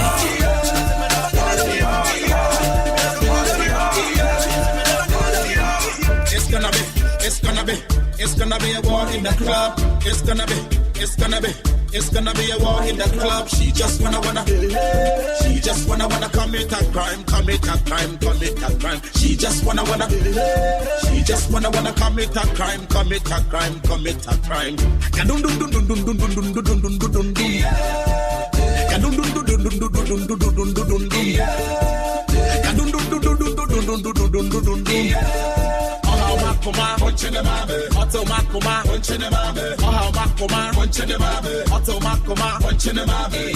It's gonna be a war in the club. It's gonna be a war in the club. She just wanna commit a crime. She just wanna commit a crime. Dum dum dum dum dum dum dum dum dum dum dum dum dum. Dum dum dum dum dum dum dum dum dum dum dum. Dum dum dum dum dum dum dum dum dum dum. Makuma, punching mabe, Otto Makuma, punching mabe, oh Makuma, punching mabe, Otto Makuma, punching mabe.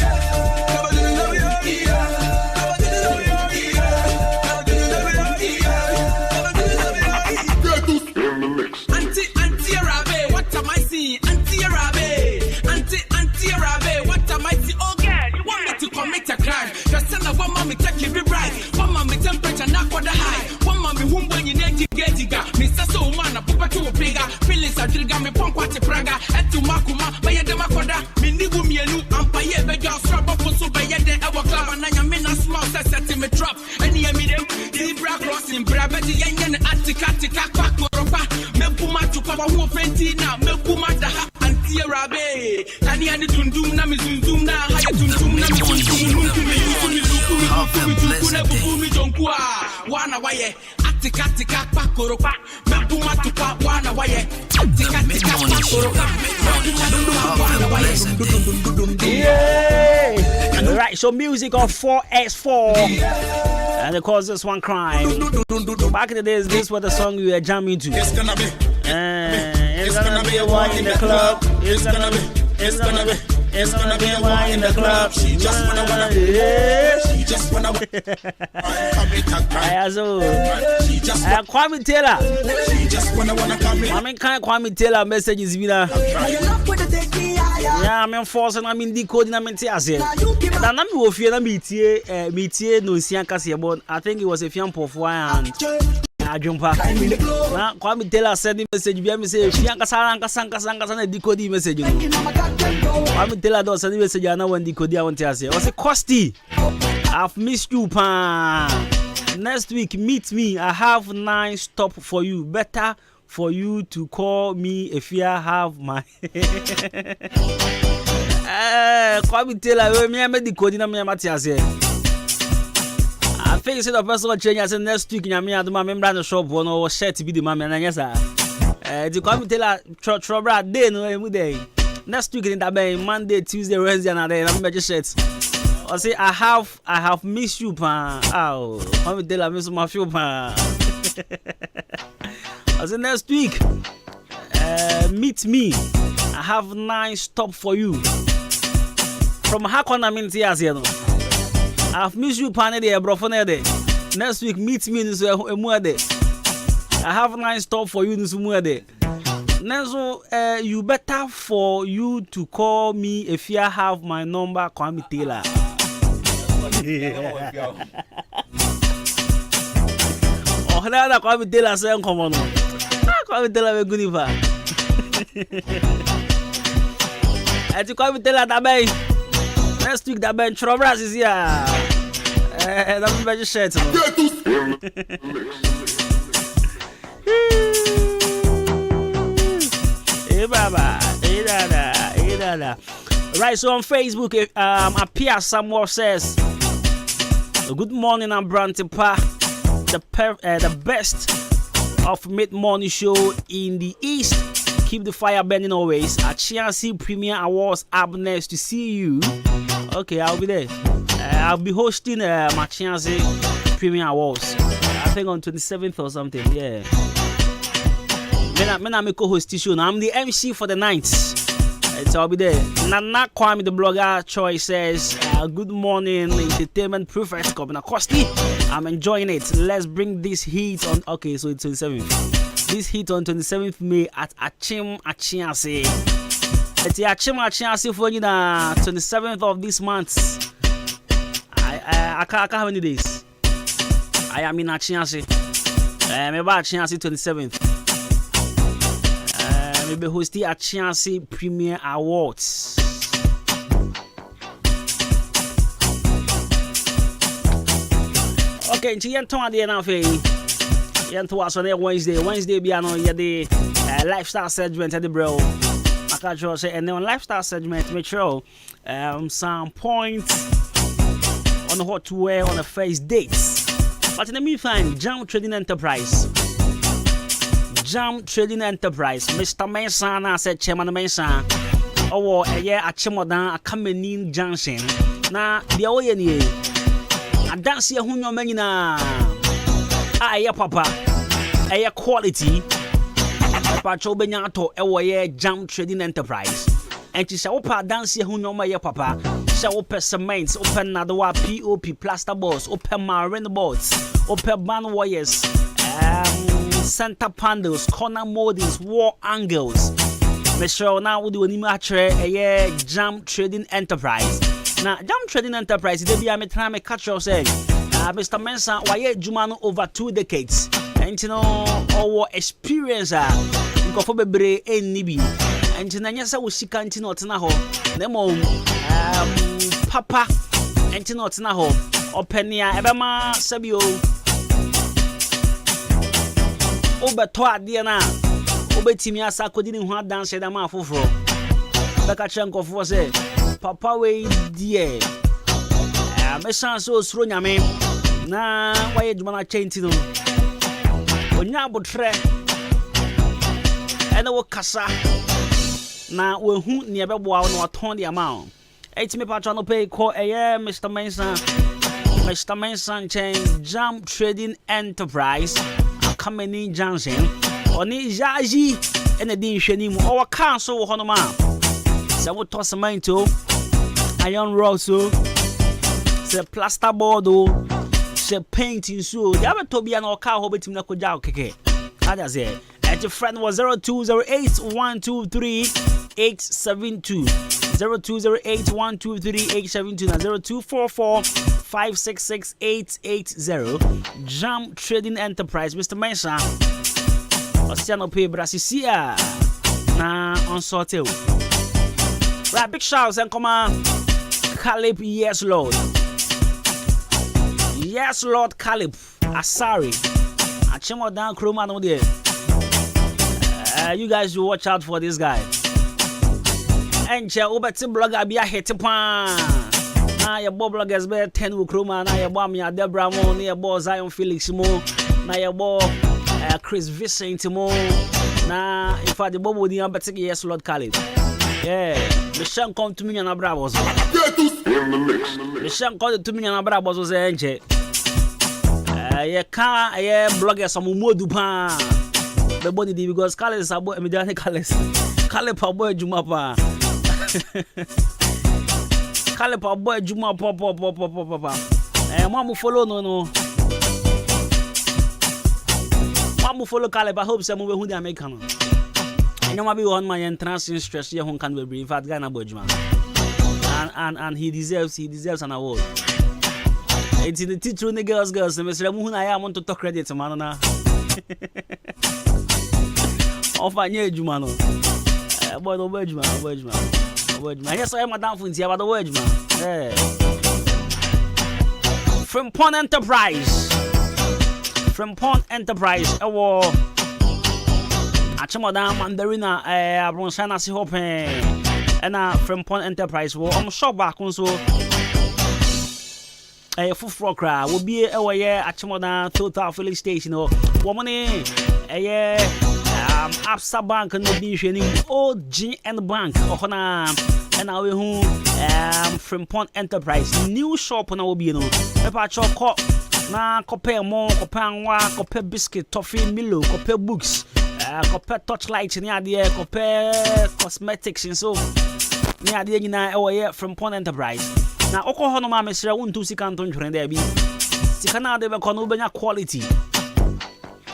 Auntie Rabe, what am I seeing? Auntie Rabe, what am I seeing? Oh girl, you want me to commit a crime? Your son of one mommy take you right, one mommy temperature not for the high, one mommy whom when you need to get it. Mr. So man, a pupa to a bigger, feelings are trigger me pump what a praga, and to Makuma, by a demacoda, Mindibu Mielu, and Paye Bega, Strap up for so by a day, our club, and I am in a small set in me trap, and you meet them, Zebra crossing, Brabati, and Attica, Pakoropa, Mepuma to cover who plenty now, Mepuma the Auntie Rabe, and the other Tundum Namizum now, higher Tundum Namizum, one away. Tika pakoropa, mepuma tupa wana waye. Tika pakoropa, yeah. Right, so music of 4x4, and of course this one crime. Back in the days, this was the song we were jamming to. It's gonna be a war in the club. It's gonna be a war in the club. She just wanna Kwame Taylor. She just wanna come in. I mean, can't Kwame Taylor messages vina. Yeah, I'm forcing. I'm in decoding. I'm in tears. And I'm with you. I'm meeting no siankasi about. I think it was a fiam of wine. Adwuma. Now Kwame Taylor send me message. Be me say fiankasa decoding message. Kwame Taylor don't send message. I know when decoding I want to say. I say Costi, I've missed you, pa. Next week, meet me. I have 9 stop for you. Better for you to call me if you have my. Kwame Taylor, me the code na me Matthias here. I think the person change. I said next week, Adwuma member the shop one or shirt be the man and yes sir. The Kwame Taylor trouble day no day. Next week in that bay Monday, Tuesday, Wednesday and then I'm just shirts. I say I have missed you, pa. Oh, Kwame Taylor miss my few, pa. I say next week, meet me. I have 9 stop for you. From Hakona Mintias, you know. I have missed you, pa. Next week, meet me in Muade. I have 9 stop for you in Muade. Next, you better for you to call me if you have my number, Kwame Taylor. Oh, now Kwame Taylor say come on. Kwame Taylor we good ifa. Kwame Taylor that bay. Next week that bay Trobras is here. That be better shirt. Hey baba, hey dada. Right, so on Facebook, Appear Samuel says, good morning, I'm Brantipa, the best of mid-morning show in the East. keep the fire burning always. Achiasi Premier Awards up next to see you. Okay, I'll be there. I'll be hosting Machiasi Premier Awards. I think on 27th or something. Yeah. I'm a co-host show. Now I'm the MC for the night. So I'll be there. Nana Kwame, the blogger choice says, good morning, entertainment prefect Governor Costi. I'm enjoying it. Let's bring this heat on. Okay, so it's 27th. This heat on 27th May at Achim Achiase. It's Achim Achiase for you na 27th of this month. I can't how many days. I am in Achiase. Maybe Achiase 27th. Maybe hosting Achiase Premier Awards. Okay, nti yento ade na fe. Yento was on Wednesday be ano ye the lifestyle segment at the bro. Maka jo say and on lifestyle segment make sure some points on what to wear on the first dates. But in the meantime, Jam Trading Enterprise, Mr. Mensah said Chairman Mensah. Oh, a year at Chemodan, a Kamenin Junction. Na the Oye, a dance here who no menina. Aye, papa, aye, quality. Patrol Benyato, a Jam Trading Enterprise. And she shall dance here who no my papa. Shall open cements, open another POP, plaster boards, open marine boards, open band wires. Center panels, corner moldings, wall angles. Make sure now we do an image a Jam Trading Enterprise. Now, Jam Trading Enterprise, they be a time catch you say, Mr. Mensah, why Jumano over 2 decades? And you know, our experience, you go for bebre and nibi. And you know, yes, I was sick and not now. Nemo, Papa, and you know, now, Openia, Ebama, Sabio. Obertoa Diana, Obetimia Sako didn't want dance at a mouth for Bakachanko for say, Papa, way dear. My son so strong, I mean, nah, why did you change to them? When you have a tray and a cassa now, when who never wow no turn the amount. 8 me patron pay call a year, Mr. Mensah chain Jam Trading Enterprise. Coming in Johnson, on his Yaji and the Dean Shenim or Council Honoma. So, what toss a mind to Iron Rosso, say plaster board, say painting so. The other Toby and or car hobbit in the Kojao Keke. Others here. And your friend was 0208 123 872. 0208 123 872 and 0244 566 880. Jam Trading Enterprise, Mr. Mensah. Oceano Pay Brasisia. Na on sortel. Right, big shouts and come on. Caleb, yes, Lord. Yes, Lord Caleb. Asari. Achimo down Chroma no there. You guys should watch out for this guy. And Ubeti blogger be a hit pan. Now your bloggers be 10 Ukroma. Now your bomb ya Debra Mo, near Bo Zion Felix Mo. Now your bo Chris Vincent Mo. Now if I the bob with the better yes, Lord Khalid. Yeah, the shank come to me and Abrabos. The shank come to me and Abrabos was a angel. Yeah, car, yeah, blogger some more dupan. The body because Khalid is a boy, immediately Khalid. Khalid boy Jumapa. Kalepa boy Juma papa. Mamu follow no. Mamu follow Kalepa. Hope some move who they make no. And you be on my entrance in stress here who can be in fact Ghana boy Juma. And he deserves an award. It's in the teacher the girls. Mr. Muhuna I want to talk credit to man na. Offer nye Juma no. Boy no boy Juma. Yes, I am a down for about the word, man. From Pond Enterprise. A war. Achamadam Mandarina, Bronsana Sihope, and from Pond Enterprise. I'm shop back on so a full frog cry will be a way at Chamodan Total Filling Station or woman a year Absa Bank no di hwe ni OGN Bank ohona and now we who Frimpong Enterprise new shop na obi no e pa choko na kope mo kope anwa kope biscuit toffee milo kope books kope torchlight ni ade kope cosmetics and so ni ade nyina e wo ye Frimpong Enterprise na okoho no ma mesra wontu sika nto ntwere da bi sika na ade be kono benya quality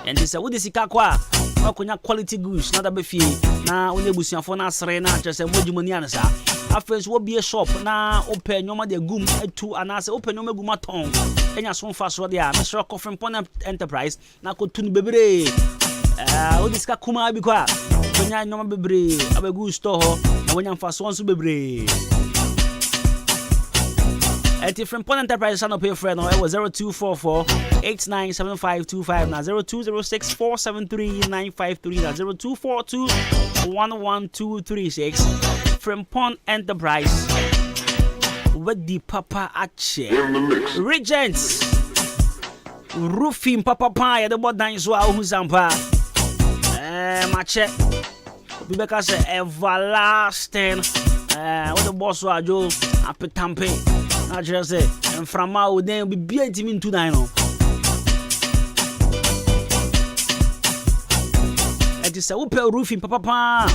and this would sika kwa akonya quality goods na da be fie na onebusuafo na asre na chese modwumani anasa afes wo be shop na open nyoma de gum etu anase open nyoma gum aton enya so mfa so de a mesra Frimpong Enterprise na ko tunu bebre odi sika kuma bi kwa onya nyoma bebre abegu store ho na wonya mfa so nso bebre at Frimpong Enterprise son of pay friend no it was 0244-897525 na 0206-473-953 na 0242-11236 Frimpong Enterprise with the papa ache Regents roofing papa ya the board nine so ahu sampa mache Bibeka say everlasting what the boss wa jo apetampe I just say, and from out then be beat him into nine. It is a open roofing, papa.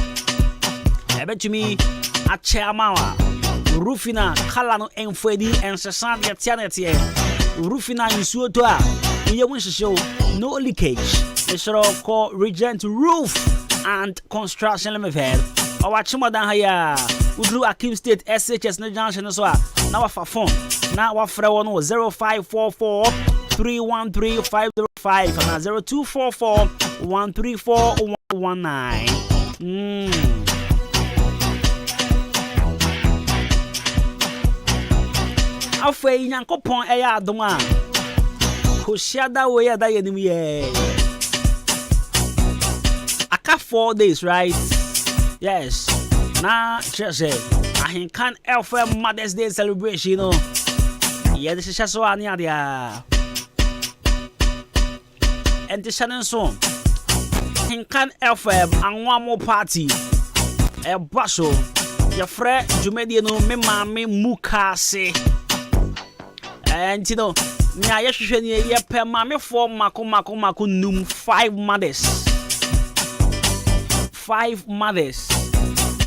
I bet you me a chairmawa. Roofina, Kalano, and Freddy, and Sasan, the Tianeti. Roofina in Suotua. We want to show no leakage. It's sort of called Regent Roof and Construction Limited. Our Chimadan Haya, Udlu Akim State, SHS, no junction as well. Now our phone. Now our phone 0544-313-505 and 0244-134-119. Afei Nyankopon eya adoma. Hosiada we ya da yenim ye. Aka 4 days, right? Yes. Now, just say Ahenkan FM Mother's Day celebration, you know. Yeah, this is just one idea. And the Shannon song Ahenkan FM and one more party. A basho. Your friend Jumediano, me mami mukase. And you know, Nya Yashani, ye per mammy for Mako num 5 mothers. 5 mothers.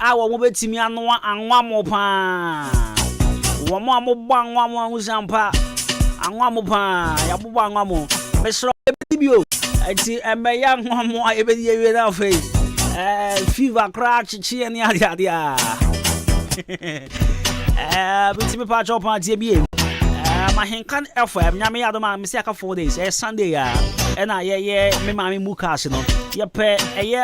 Awa mo betimi anwa anwa mo pa wo mo amobang wa mo uzampa anwa mo pa ya bobo anwa mo mesro ebibio enti emeya anwa mo ebedi yewe na fe fever crack chi ani adia betimi pa chop party bie Ahenkan FM nyame adoma me aka 4 days Sunday ya na ye me mami mukas no ye pe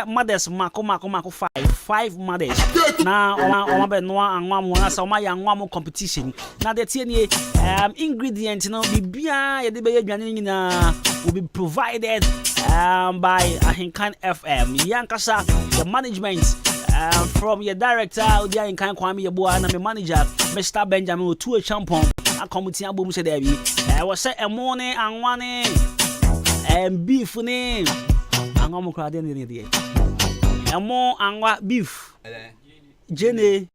mothers mako 5 mothers na oma be no anwa mo na sa oma ya anwa mo competition na the tie ni ingredient no bibia ye de be adwane nyina will be provided by Ahenkan FM yankasa the management from your director Odi Ahenkan Kwame Yeboa na me manager Mr. Benjamin Otu Champon akomutia bom se da bi we say emo ne anwa ne beef ne anwa mo kra de ne de emo anwa beef jene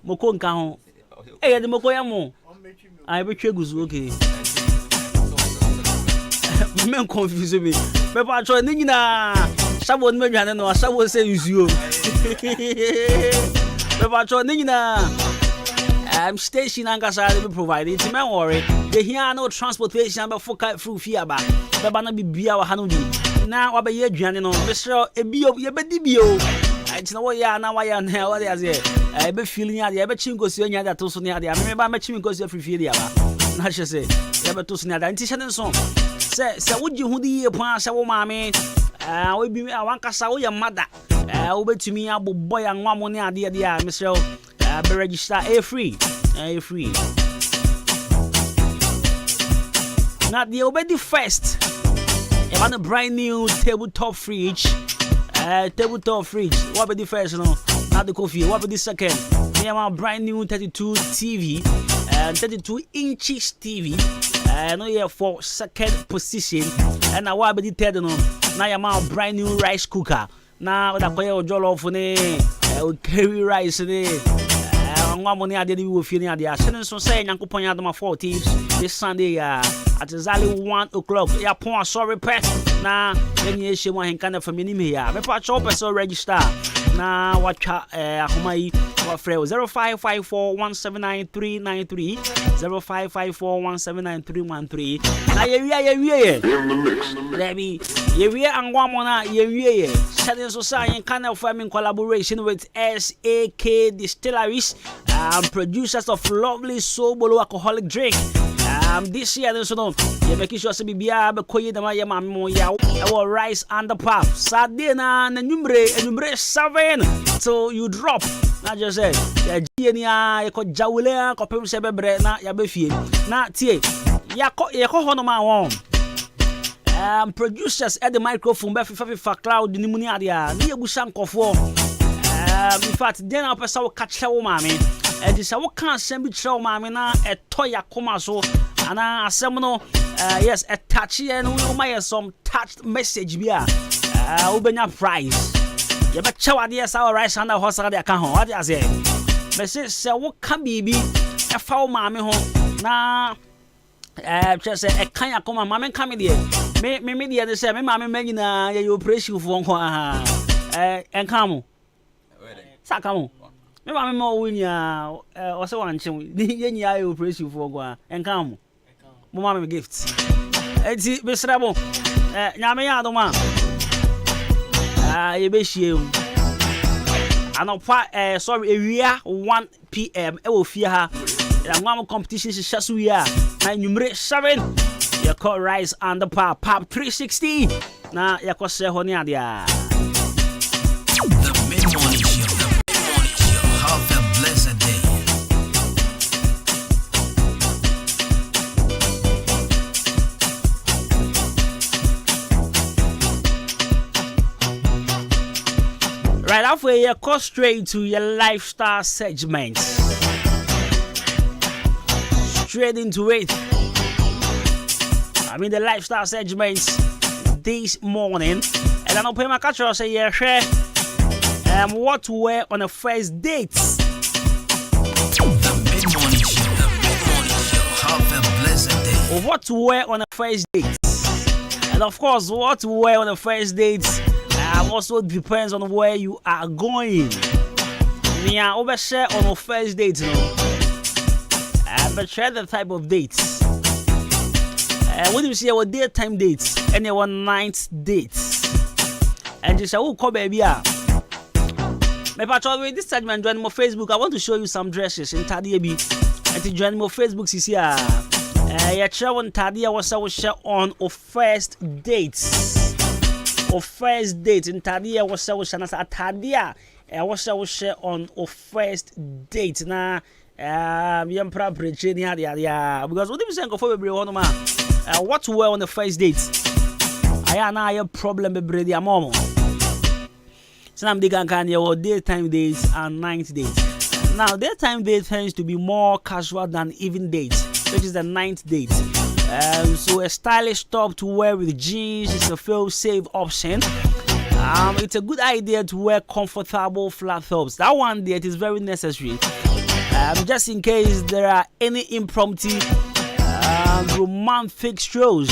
moko nka ho de moko ya mo ai be tweguzu okay men confuse me me pa cho ni nyina sabo ni medwane no sabo se usuo me pa cho ni nyina station and gas are provided. It's my worry. They hear no transportation but for through Fiaba. Babana be beer or Hanubi. Now, I'll be here, Janino, Mr. Ebio, Yabedibio. It's no way, now I am here. What is it? I be feeling at the Ebechingo Sonia that also near the American Machine goes every Fiaba. Not just say, Ever to Snad and Tishan and song. Say, would you who the upon Sawo Mammy? I will be a one Casaw, your mother. Over to me, Abu Boy and one money idea, Mr. Be register free. Now the already first a brand new tabletop fridge. What be the first no? Not the coffee. What be the second? We have a brand new 32 TV 32 inches TV. No here for second position. And now what be the third no? Now you have a brand new rice cooker. Now with a coil jollof carry rice one money I didn't will feel the sending so saying Uncle Ponya my 40 this Sunday at exactly 1 o'clock. Yeah, point sorry pet. Now then you she want kind of family me here. Me patch up so register. Now watch my friend 0554179393 0554179313. Now yeah. Let me yeah and one more yeah. Sending so saying kind of farming collaboration with SAK Distilleries. Producers of lovely soul alcoholic drink. This year, so you making sure to be koye dama ya mamo ya our rice and the pap. Saturday na numbre 7. So you drop. Na just say ya GNA ko jawule ko pem se bebre na ya be fie. Na tie ya ko hono ma won. Producers at the microphone be fifa cloud ni muni adia. Ni ebusa nkofo. In fact, then I'll pass out catch your mammy. And this I can't send me show mammy na a toya coma so and a seminal yes, a touchy and we might have some touched message via open your price. You bet show ideas our rice and the horse at the account. What I say? Message say what can be a foul mammy home na just a kind of come mammy come here. Me the other say, me mammy making you praise you for and come. Sakamo. Me ma me mo winya o se wan chem. Ni yenya I praise you for gwa. Enka mo. Mo ma me gifts. Enti be srabo. Nyame ya do ma. Ye be hie o. Anopa sorry ewia 1 PM e wo fie ha. Ya ngam competition hye so ya. Na nwumre 7. Ye call rice and the pap 360. Na ye ko se ho ni ade a. Right after you go straight to your lifestyle segment. Straight into it. I mean the lifestyle segment this morning. And I know pay my catch say yeah share what to wear on a first date. The mid-morning show. Have a blessed day. Or what to wear on a first date. And of course what to wear on a first date also depends on where you are going. Me I overshare on a first date, but share the type of dates. When you see our daytime dates and our night dates, and you say, "Oh, come baby, my patrol with this segment join my Facebook. I want to show you some dresses in Tadiabi, and to join my Facebook, see here. Yeah, travel Tadia was our share on our first dates." Of first date in Tadia was so Shana Tadia. I was so share on of first date. Na yam proper Virginia because what do you say for everyone man? What to wear on the first date? I have a problem with Brady Momo. So I'm digging can your daytime dates and night dates. Now daytime date tends to be more casual than even dates, which is the night date. So a stylish top to wear with jeans is a feel-safe option. It's a good idea to wear comfortable flat tops. That one there is very necessary. Just in case there are any impromptu romantic strolls.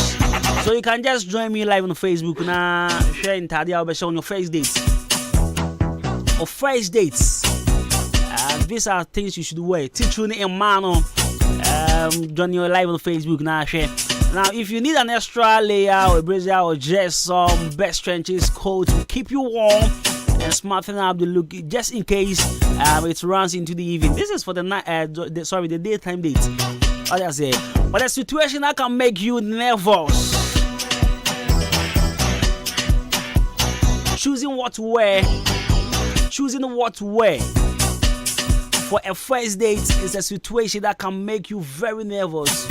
So you can just join me live on Facebook now. Sharing Tadia I'll be showing your first dates. Or first dates. These are things you should wear. Teach you in man. Join your live on Facebook now. Share. Now, if you need an extra layer or brazier or just some best trenches coat to keep you warm and smarten up the look, just in case it runs into the evening. This is for the night. The daytime date. What I say, but a situation that can make you nervous. Choosing what to wear for a first date is a situation that can make you very nervous.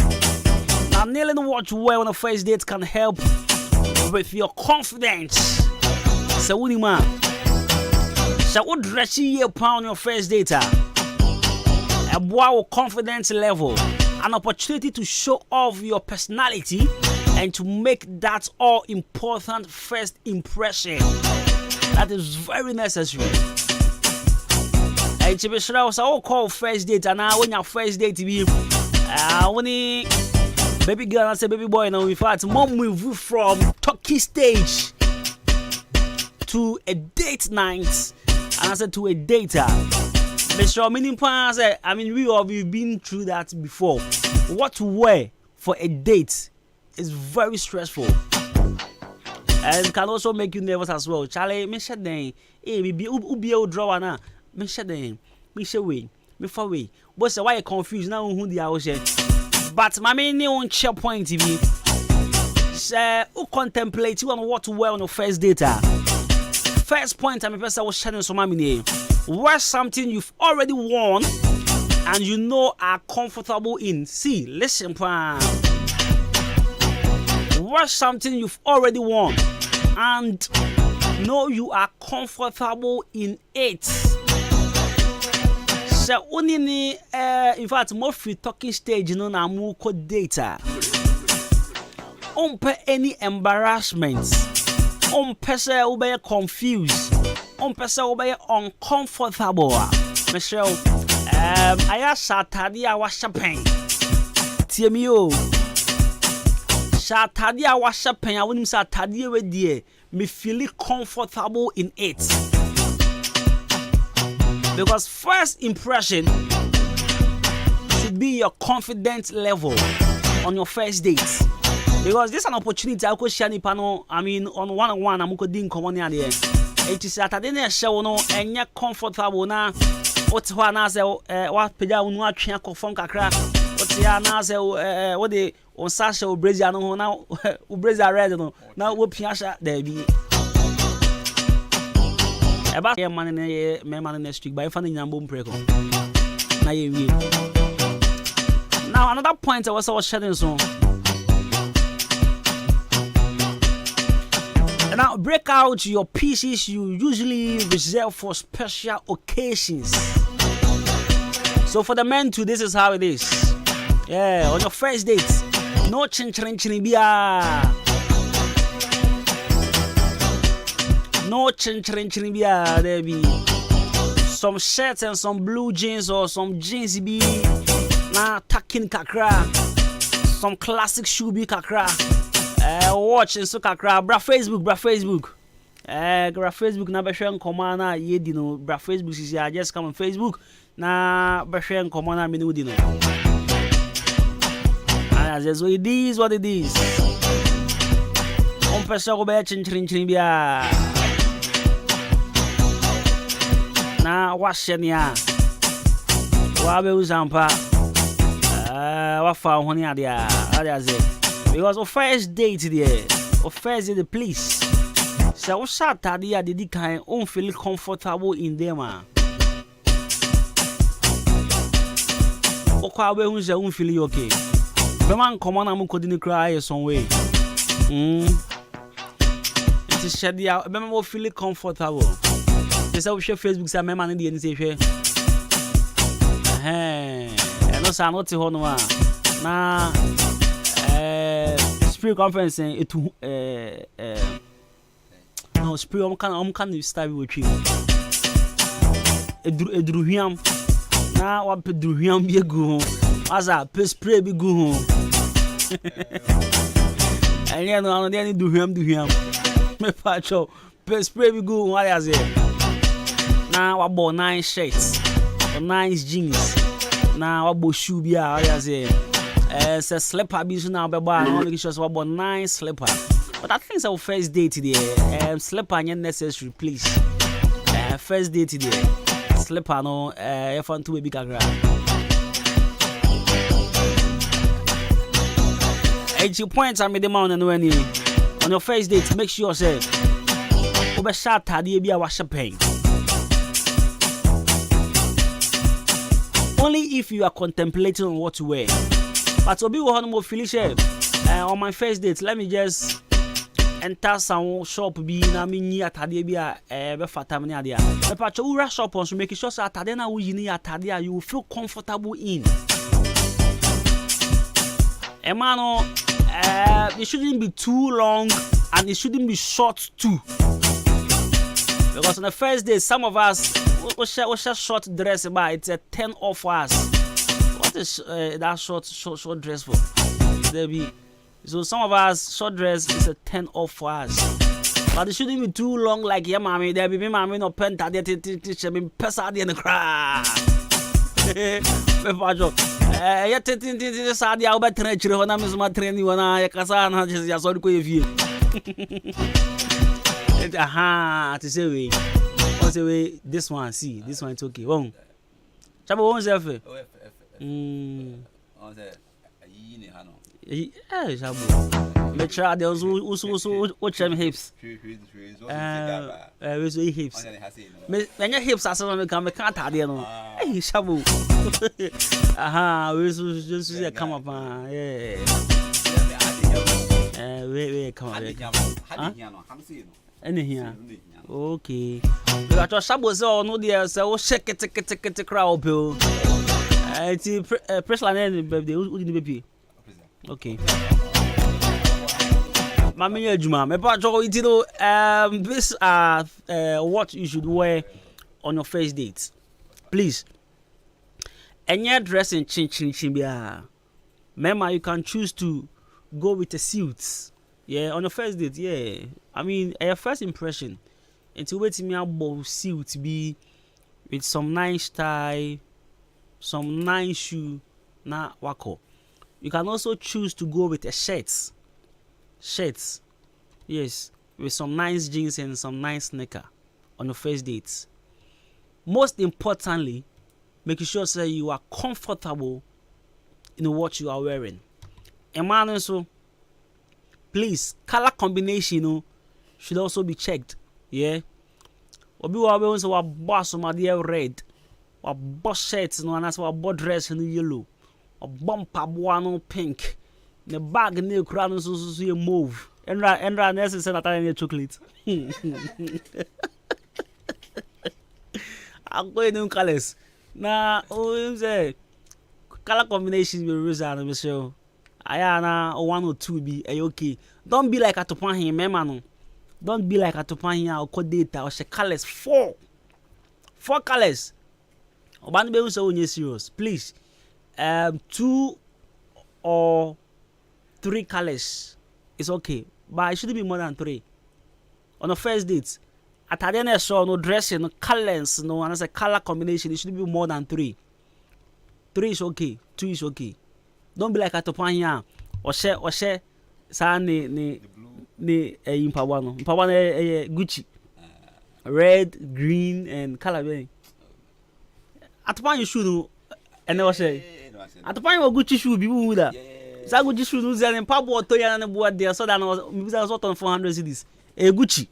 Now, nailing what to wear on a first date can help with your confidence. So, what do you man? So, what dress you on your first date? A wow confidence level, an opportunity to show off your personality and to make that all important first impression. That is very necessary. And to be sure, I was all call first date, and now when your first date to be, when baby girl and say baby boy, now in fact, mom will move from talking stage to a date night, and I said to a dater. Mr. Meaning Pan, I mean, we all have been through that before. What to wear for a date is very stressful and can also make you nervous as well. Charlie, me share then, me be ubi draw na, me share then, me share way, me far way. But why you confused now? Who the house? But my main on share point TV. Say, who contemplate you on what to wear on your first date? First point, I'm a person was sharing some money. Wear something you've already worn and you know are comfortable in. See, listen, pan. Wear something you've already worn and know you are comfortable in it. So only in fact more free talking stage, you know, na muko data. Don't pay any embarrassments. Person will be confused. Person will be uncomfortable. Michelle, I asked Saturday I was shopping. TMU. Saturday I was shopping. I wouldn't Saturday with you. Me feel comfortable in it. Because first impression should be your confidence level on your first date. Because this is an opportunity I could share panel. I mean, on one-on-one, I'm going to come on here. It is Saturday show no and you're comfortable now. What's one as what Peda will check from Kakra? What's the answer? What the on Sasha Brazil now? Brazil red now. What Piasha there be about a man in the street by finding a boom prego. Now, another point I was shedding so. Now, break out your pieces you usually reserve for special occasions. So for the men too, this is how it is. Yeah, on your first date, no chin-chin-chin-bia. No chin-chin-chin-bia. There be some shirts and some blue jeans or some jeans be na takin kakra. Some classic shoe be kakra. Watch and so kakra bra Facebook bra Facebook na be share nkoma na ye di no bra Facebook is ya just come on Facebook na be share nkoma na me no di no as it is what it is on person go be chin bia na washenia wa be uzampa wa fa ho ni adia because of first date there, of first day, please. So, Saturday, I did kind of feel comfortable in them. Okay, we won't feel okay. The man come on, I'm going to cry some way. It is shed out. Remember, feel comfortable. They say we share Facebook. Say, my man in the end say, and no, I'm not to honor. Nah. Spirit conference it no spirit can start with you edruhiam na wa pedruhiam bi egu asa spray bi gu anya no dey duhiam me pacho spray bi gu what is it na wa bo nice shirts or nice jeans na wa bo shoe bi what is it a slipper business now, but I want to make sure about nice slipper. But I think it's our first day today. Slipper ain't necessary, please. First day today. Slipper no. If I'm too big a grab. 80 points I made the mountain when you on your first date. Make sure say over shot today be a wash pain. Only if you are contemplating on what to wear. But to be more Felicia on my first date, let me just enter some shop be na me ni atade bia be fata me ade a. Me pa cho ura shop on so make sure say atade na wo yini atade you will feel comfortable in. Emano it shouldn't be too long and it shouldn't be short too. Because on the first day, some of us we share short dress about it's a 10 off us. What is that short dress for? There be so some of us short dress is a 10 off for us. But it shouldn't be too long like yeah mommy. There be me mommy no penta there teacher me pesa there in the crowd. Yeah, Saudi Albert Trencher, when I'm my training when I Casana just saw the way of you. Aha, to say we. What's the way this one? See, this one it's okay. Wrong. Chabo won't say. Yeah, Chabo. Let's try the also watch them hips. We say hips. When your hips are so come can't have them. Hey, Chabo. Aha, we just see come up. Yeah. We come up. Anyhow. Okay. We got your Chabo so no there so shake it crowd bill. It's press line baby. Who didn't baby? Okay. Mami Adwuma, me pa cho it know this what you should wear on your first date. Please. Any dressing chin bia. Remember you can choose to go with a suit. Yeah, on your first date, yeah. I mean, your first impression. Until wait me about suit be with some nice tie, some nice shoe, na wako. You can also choose to go with a shirts, yes, with some nice jeans and some nice sneaker on your first dates. Most importantly, making sure that you are comfortable in what you are wearing. And man, also, please, color combination, should also be checked. Yeah, obi wa we so wa boss my dear red, wa boss shirts no, and that's wa boss dress in yellow. A bumper boano pink. The bag near crown so move. And nurse said that I need chocolate. I'm going to colors. Now, say color combinations will result, Michelle. Ayana 1 or 2 be okay. Don't be like a topan memano. Don't be like a topan or code data or she colors 4 colors. Oban be so serious, please. 2 or 3 colors is okay, but it shouldn't be more than 3. On the first date, at the end of no dressing, no colors, no, and as a color combination, it should be more than 3. 3 is okay, 2 is okay. Don't be like a topanya or share, sani ni impawano. Impawano Gucci, red, green, and color. At topanya should and I was say. At the point of Gucci shoe be with that. So Gucci shoe lose and Pablo Toya and the board there so that was on 400 cities. A Gucci.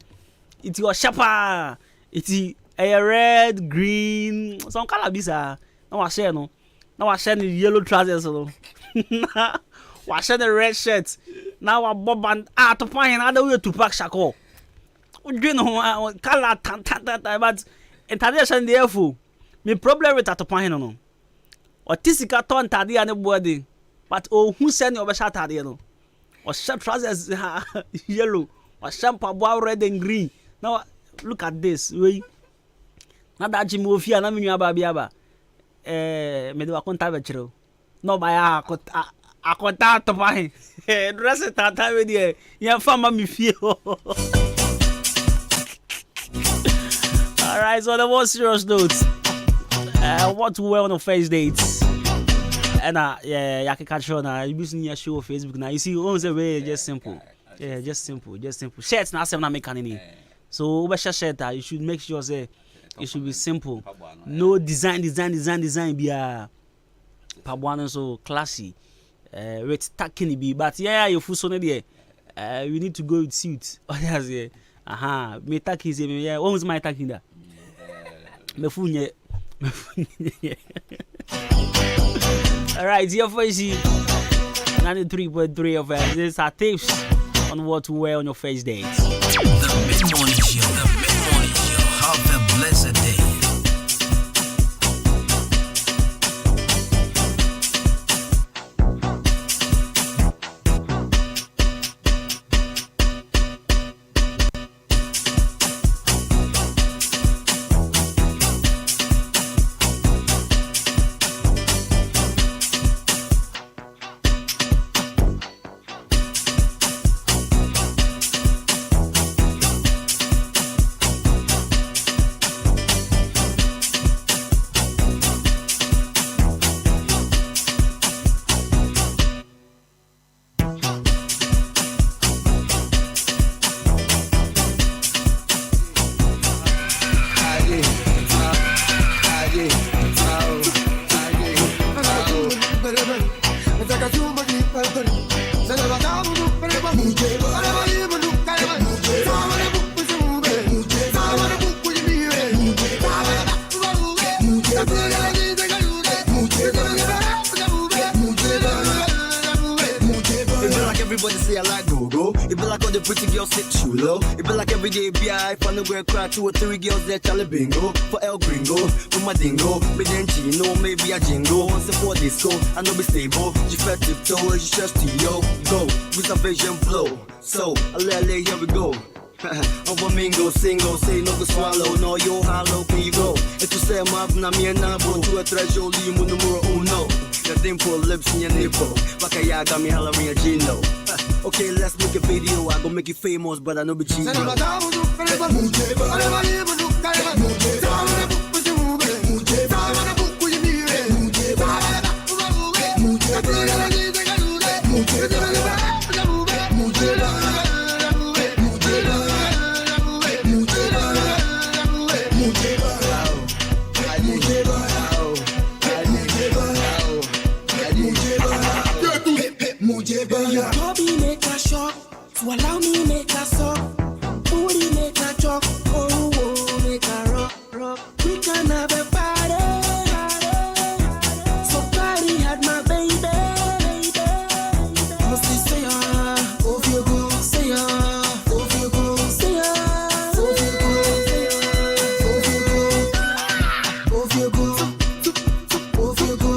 It's your shopper. It's a red, green, some color bisa. Now I share no. Now I share the yellow trousers no. I share the red shirt. Now I bob and to find another way to pack shako. You know color but international therefore. My problem with that point no. Or tisika ton tadi ane body, but who send your shirt tadi no? Or shirt trousers yellow, or shampoo red and green. Now look at this. We na that jimofia na minyu aba me do akonta bechiro. No ba akonta to fine. Dress it tata we there. Ya fama mi fie. All right, so the more serious notes. What to wear on the first dates? And yeah, I can catch on. You using your show Facebook now. You see, always a way just simple. Yeah, just simple. Shirts now, I'm not making any. So over shirt, you should make sure say it should be simple. No design. Be pabuano so classy. With tackling be, but yeah, you full son there. We need to go with suits. Oh yes, yeah. Aha, me tackling say me yeah. What was my tackling there? Me full yeah. Alright, here for you 93.3 of these are tips on what to wear on your first date. The mid-morning show. Have a blessed day. everybody say I like go-go. It be like all the pretty girls sit too low. It be like every day B.I. If I no go cry 2 or 3 girls there, Charlie Bingo. For El Gringo, for my dingo. Me then Chino, maybe a jingo. Once for disco, I know be stable. She fat tiptoe, she just to yo. Go, with a vision flow. So, lay, here we go. Over mingo, single, say no go swallow, no yo hollow, can you go? If you say map na me and nabo, to a threshold, you mun numero uno. Your dimple lips in your nipple, like a yaga me hollering a Gino. Okay, let's make a video, I go make you famous, but I know be cheap. Bobby make a shock, to allow me make a sock. Booty make a joke, oh, make a rock. We can have a party. So party had my baby. Must say off you go, say off you go, say off you go, off you go, off you go.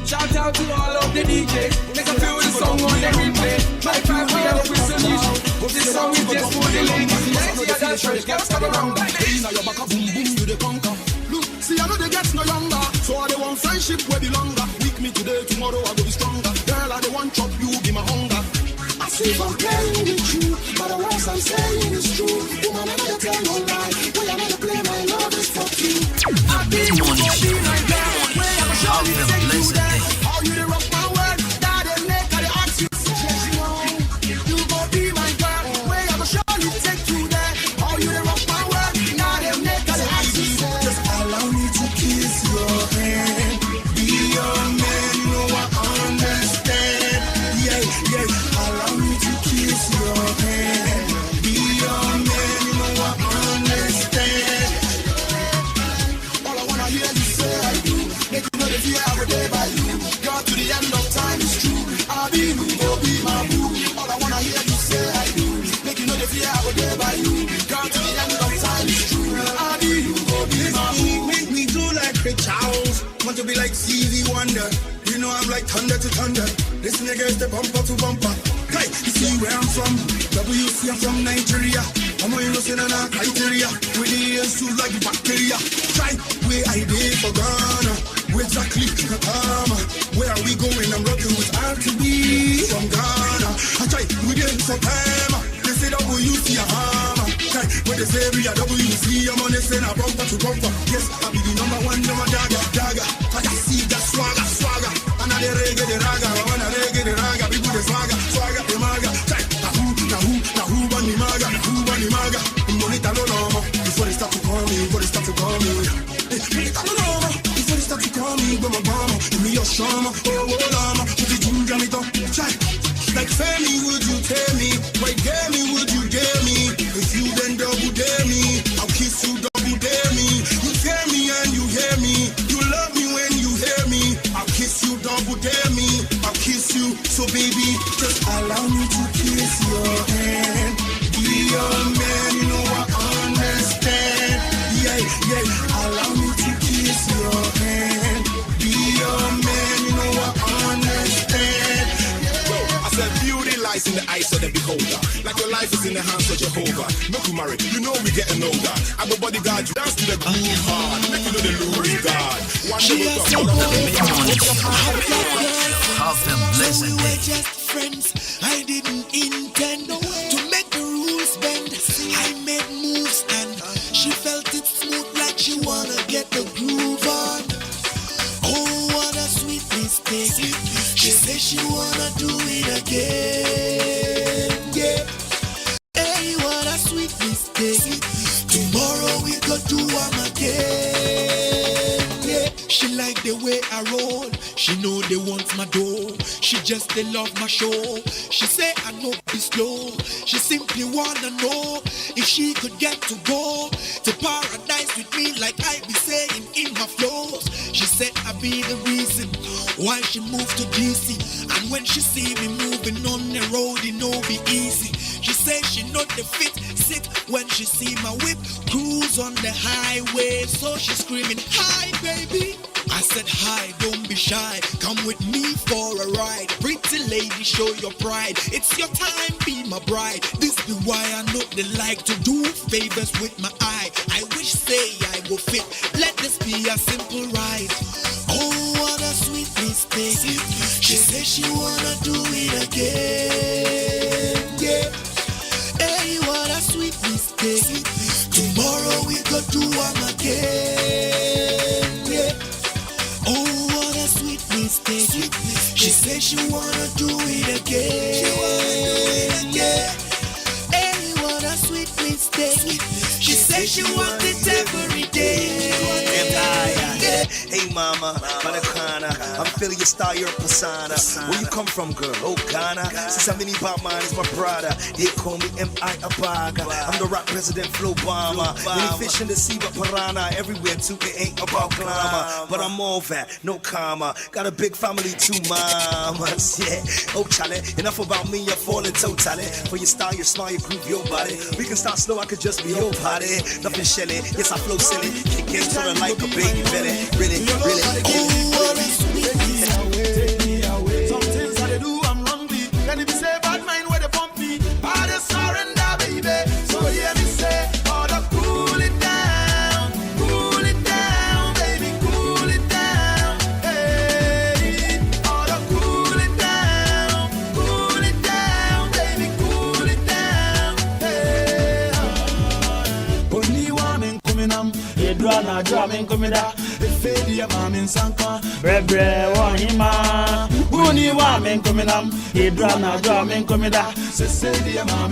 Shout out to all of the DJs. Make a feel the song on the replay. My five, we have a solution. This song is just for the ladies. Let's see that fresh girls come around. Hey, now you're back a boom boom, you the conquer. Look, see, I know they get no younger. So I don't want friendship where be longer. Weak me today, tomorrow I go be stronger. Girl, I don't want chop, you be my hunger. I see if I'm playing with you, but the words I'm saying is true. Woman, I never tell no lie. When I never play, my love is for you. I've been with you like that. Where I'm showing you take you there. How you the rock my world, that they make I the ask you. You gon' be my girl. Where I'm showing you take you there. How you the rock my world, now they make I the ask you. Just allow me to kiss your hand. Be your man, you know I understand. Yeah. Allow me to kiss your hand. Be your man, you know I understand. All I wanna hear you say I do. Make you know the fear I will day by you. God to the end of time is true. I'll be you, go be my boo. All I wanna hear you say I do. Make you know the fear I will day by you. God to the end of time is true. I'll be you, go be my boo. Make me do like the Charles. Want to be like Stevie Wonder. You know I'm like thunder to thunder. This nigga is the bumper to bumper. Hey, you see where I'm from? WC, I'm from Nigeria. I'm a innocent and a criteria. With the ears too like bacteria. Try where I did for Ghana. Where exactly Katama. Where are we going? I'm rocking with RTB from Ghana. I try within September. They say WC a hammer. Try where they say we are WC. I'm on the scene, a bumper to bumper. Yes, I be the number one, number dagger. I just see that swagger. And I the reggae, the raga. I wanna reggae, the raga. People the swagger, the maga. Try na who bunny maga. Monita no more. Before they start to call me, Monita no more. Before they start to call me, bomb. Give me your shama, lama. Put the ginger me down. Try. Like Femi, would you tell me? Why dare me, would you dare me? If you then double dare me, I'll kiss you double dare me. You tell me and you hear me. You love me when you hear me. I'll kiss you double dare me. I'll kiss you. So baby, just allow me to kiss your hand. Be your man, you know I understand. Yeah. Allow me to kiss your hand. Be your man, you know I understand. I said beauty lies in the eyes of the beholder. Like your life is in the hands of Jehovah. Make you marry, you know we getting older. I'm a bodyguard, you dance to the groove hard. Make you know the Louis God. One day we'll talk about Have them blessed day. Just friends, I didn't intend to make the rules bend. I made moves and she felt it smooth like she wanna get the groove on. Oh, what a sweet mistake. She said she wanna do it again. Yeah. Hey, what a sweet mistake. just they love my show. She say I know be slow. She simply wanna know if she could get to go to paradise with me like I be saying in my flows. She said I be the reason why she moved to DC. And when she see me moving on the road, it no be easy. She say she not the fit sit when she see my whip cruise on the highway. So she screaming, hi baby. I said hi, don't be shy, come with me for a ride. Pretty lady, show your pride. It's your time, be my bride. This be why I know they like to do favors with my eye. I wish say I will fit. Let this be a simple ride. Oh, what a sweet mistake. She said she wanna do it again. Yeah. Hey, what a sweet mistake. Tomorrow we go do one again. Yeah. Oh, what a sweet mistake. She said she wanna do it again. Yeah. Hey, what a sweet mistake. She said she wants it every day. Yeah. Hey mama, Manakana, I'm feeling your style, your persona. Where you come from, girl? Oh, Ghana. Since I'm in Batman, is my brother. They call me M.I. Abaga. I'm the rock president, Flo Bama. Many fish in the sea, but piranha. Everywhere too, it ain't about glamour. But I'm all that, no karma. Got a big family, 2 mamas. Yeah. Oh, Charlie, enough about me, you're falling totally. For your style, your smile, your groove, your body. We can start slow, I could just be your party. Nothing shelly, yes, I flow silly. Kick in sort of like a baby belly. Really, really. Oh, what a sweet take me away. Some things that they do, I'm wrongly. Then if you say bad mind where they pump me, I just surrender, baby. So hear me say, oh, the cool it down, baby, cool it down. Hey, oh, the cool it down, baby, cool it down. Hey, only one coming up, you drumming coming up. Fedi mamin sanka brebre wahima uni wa men komina he drama drum men komida se se dia mamin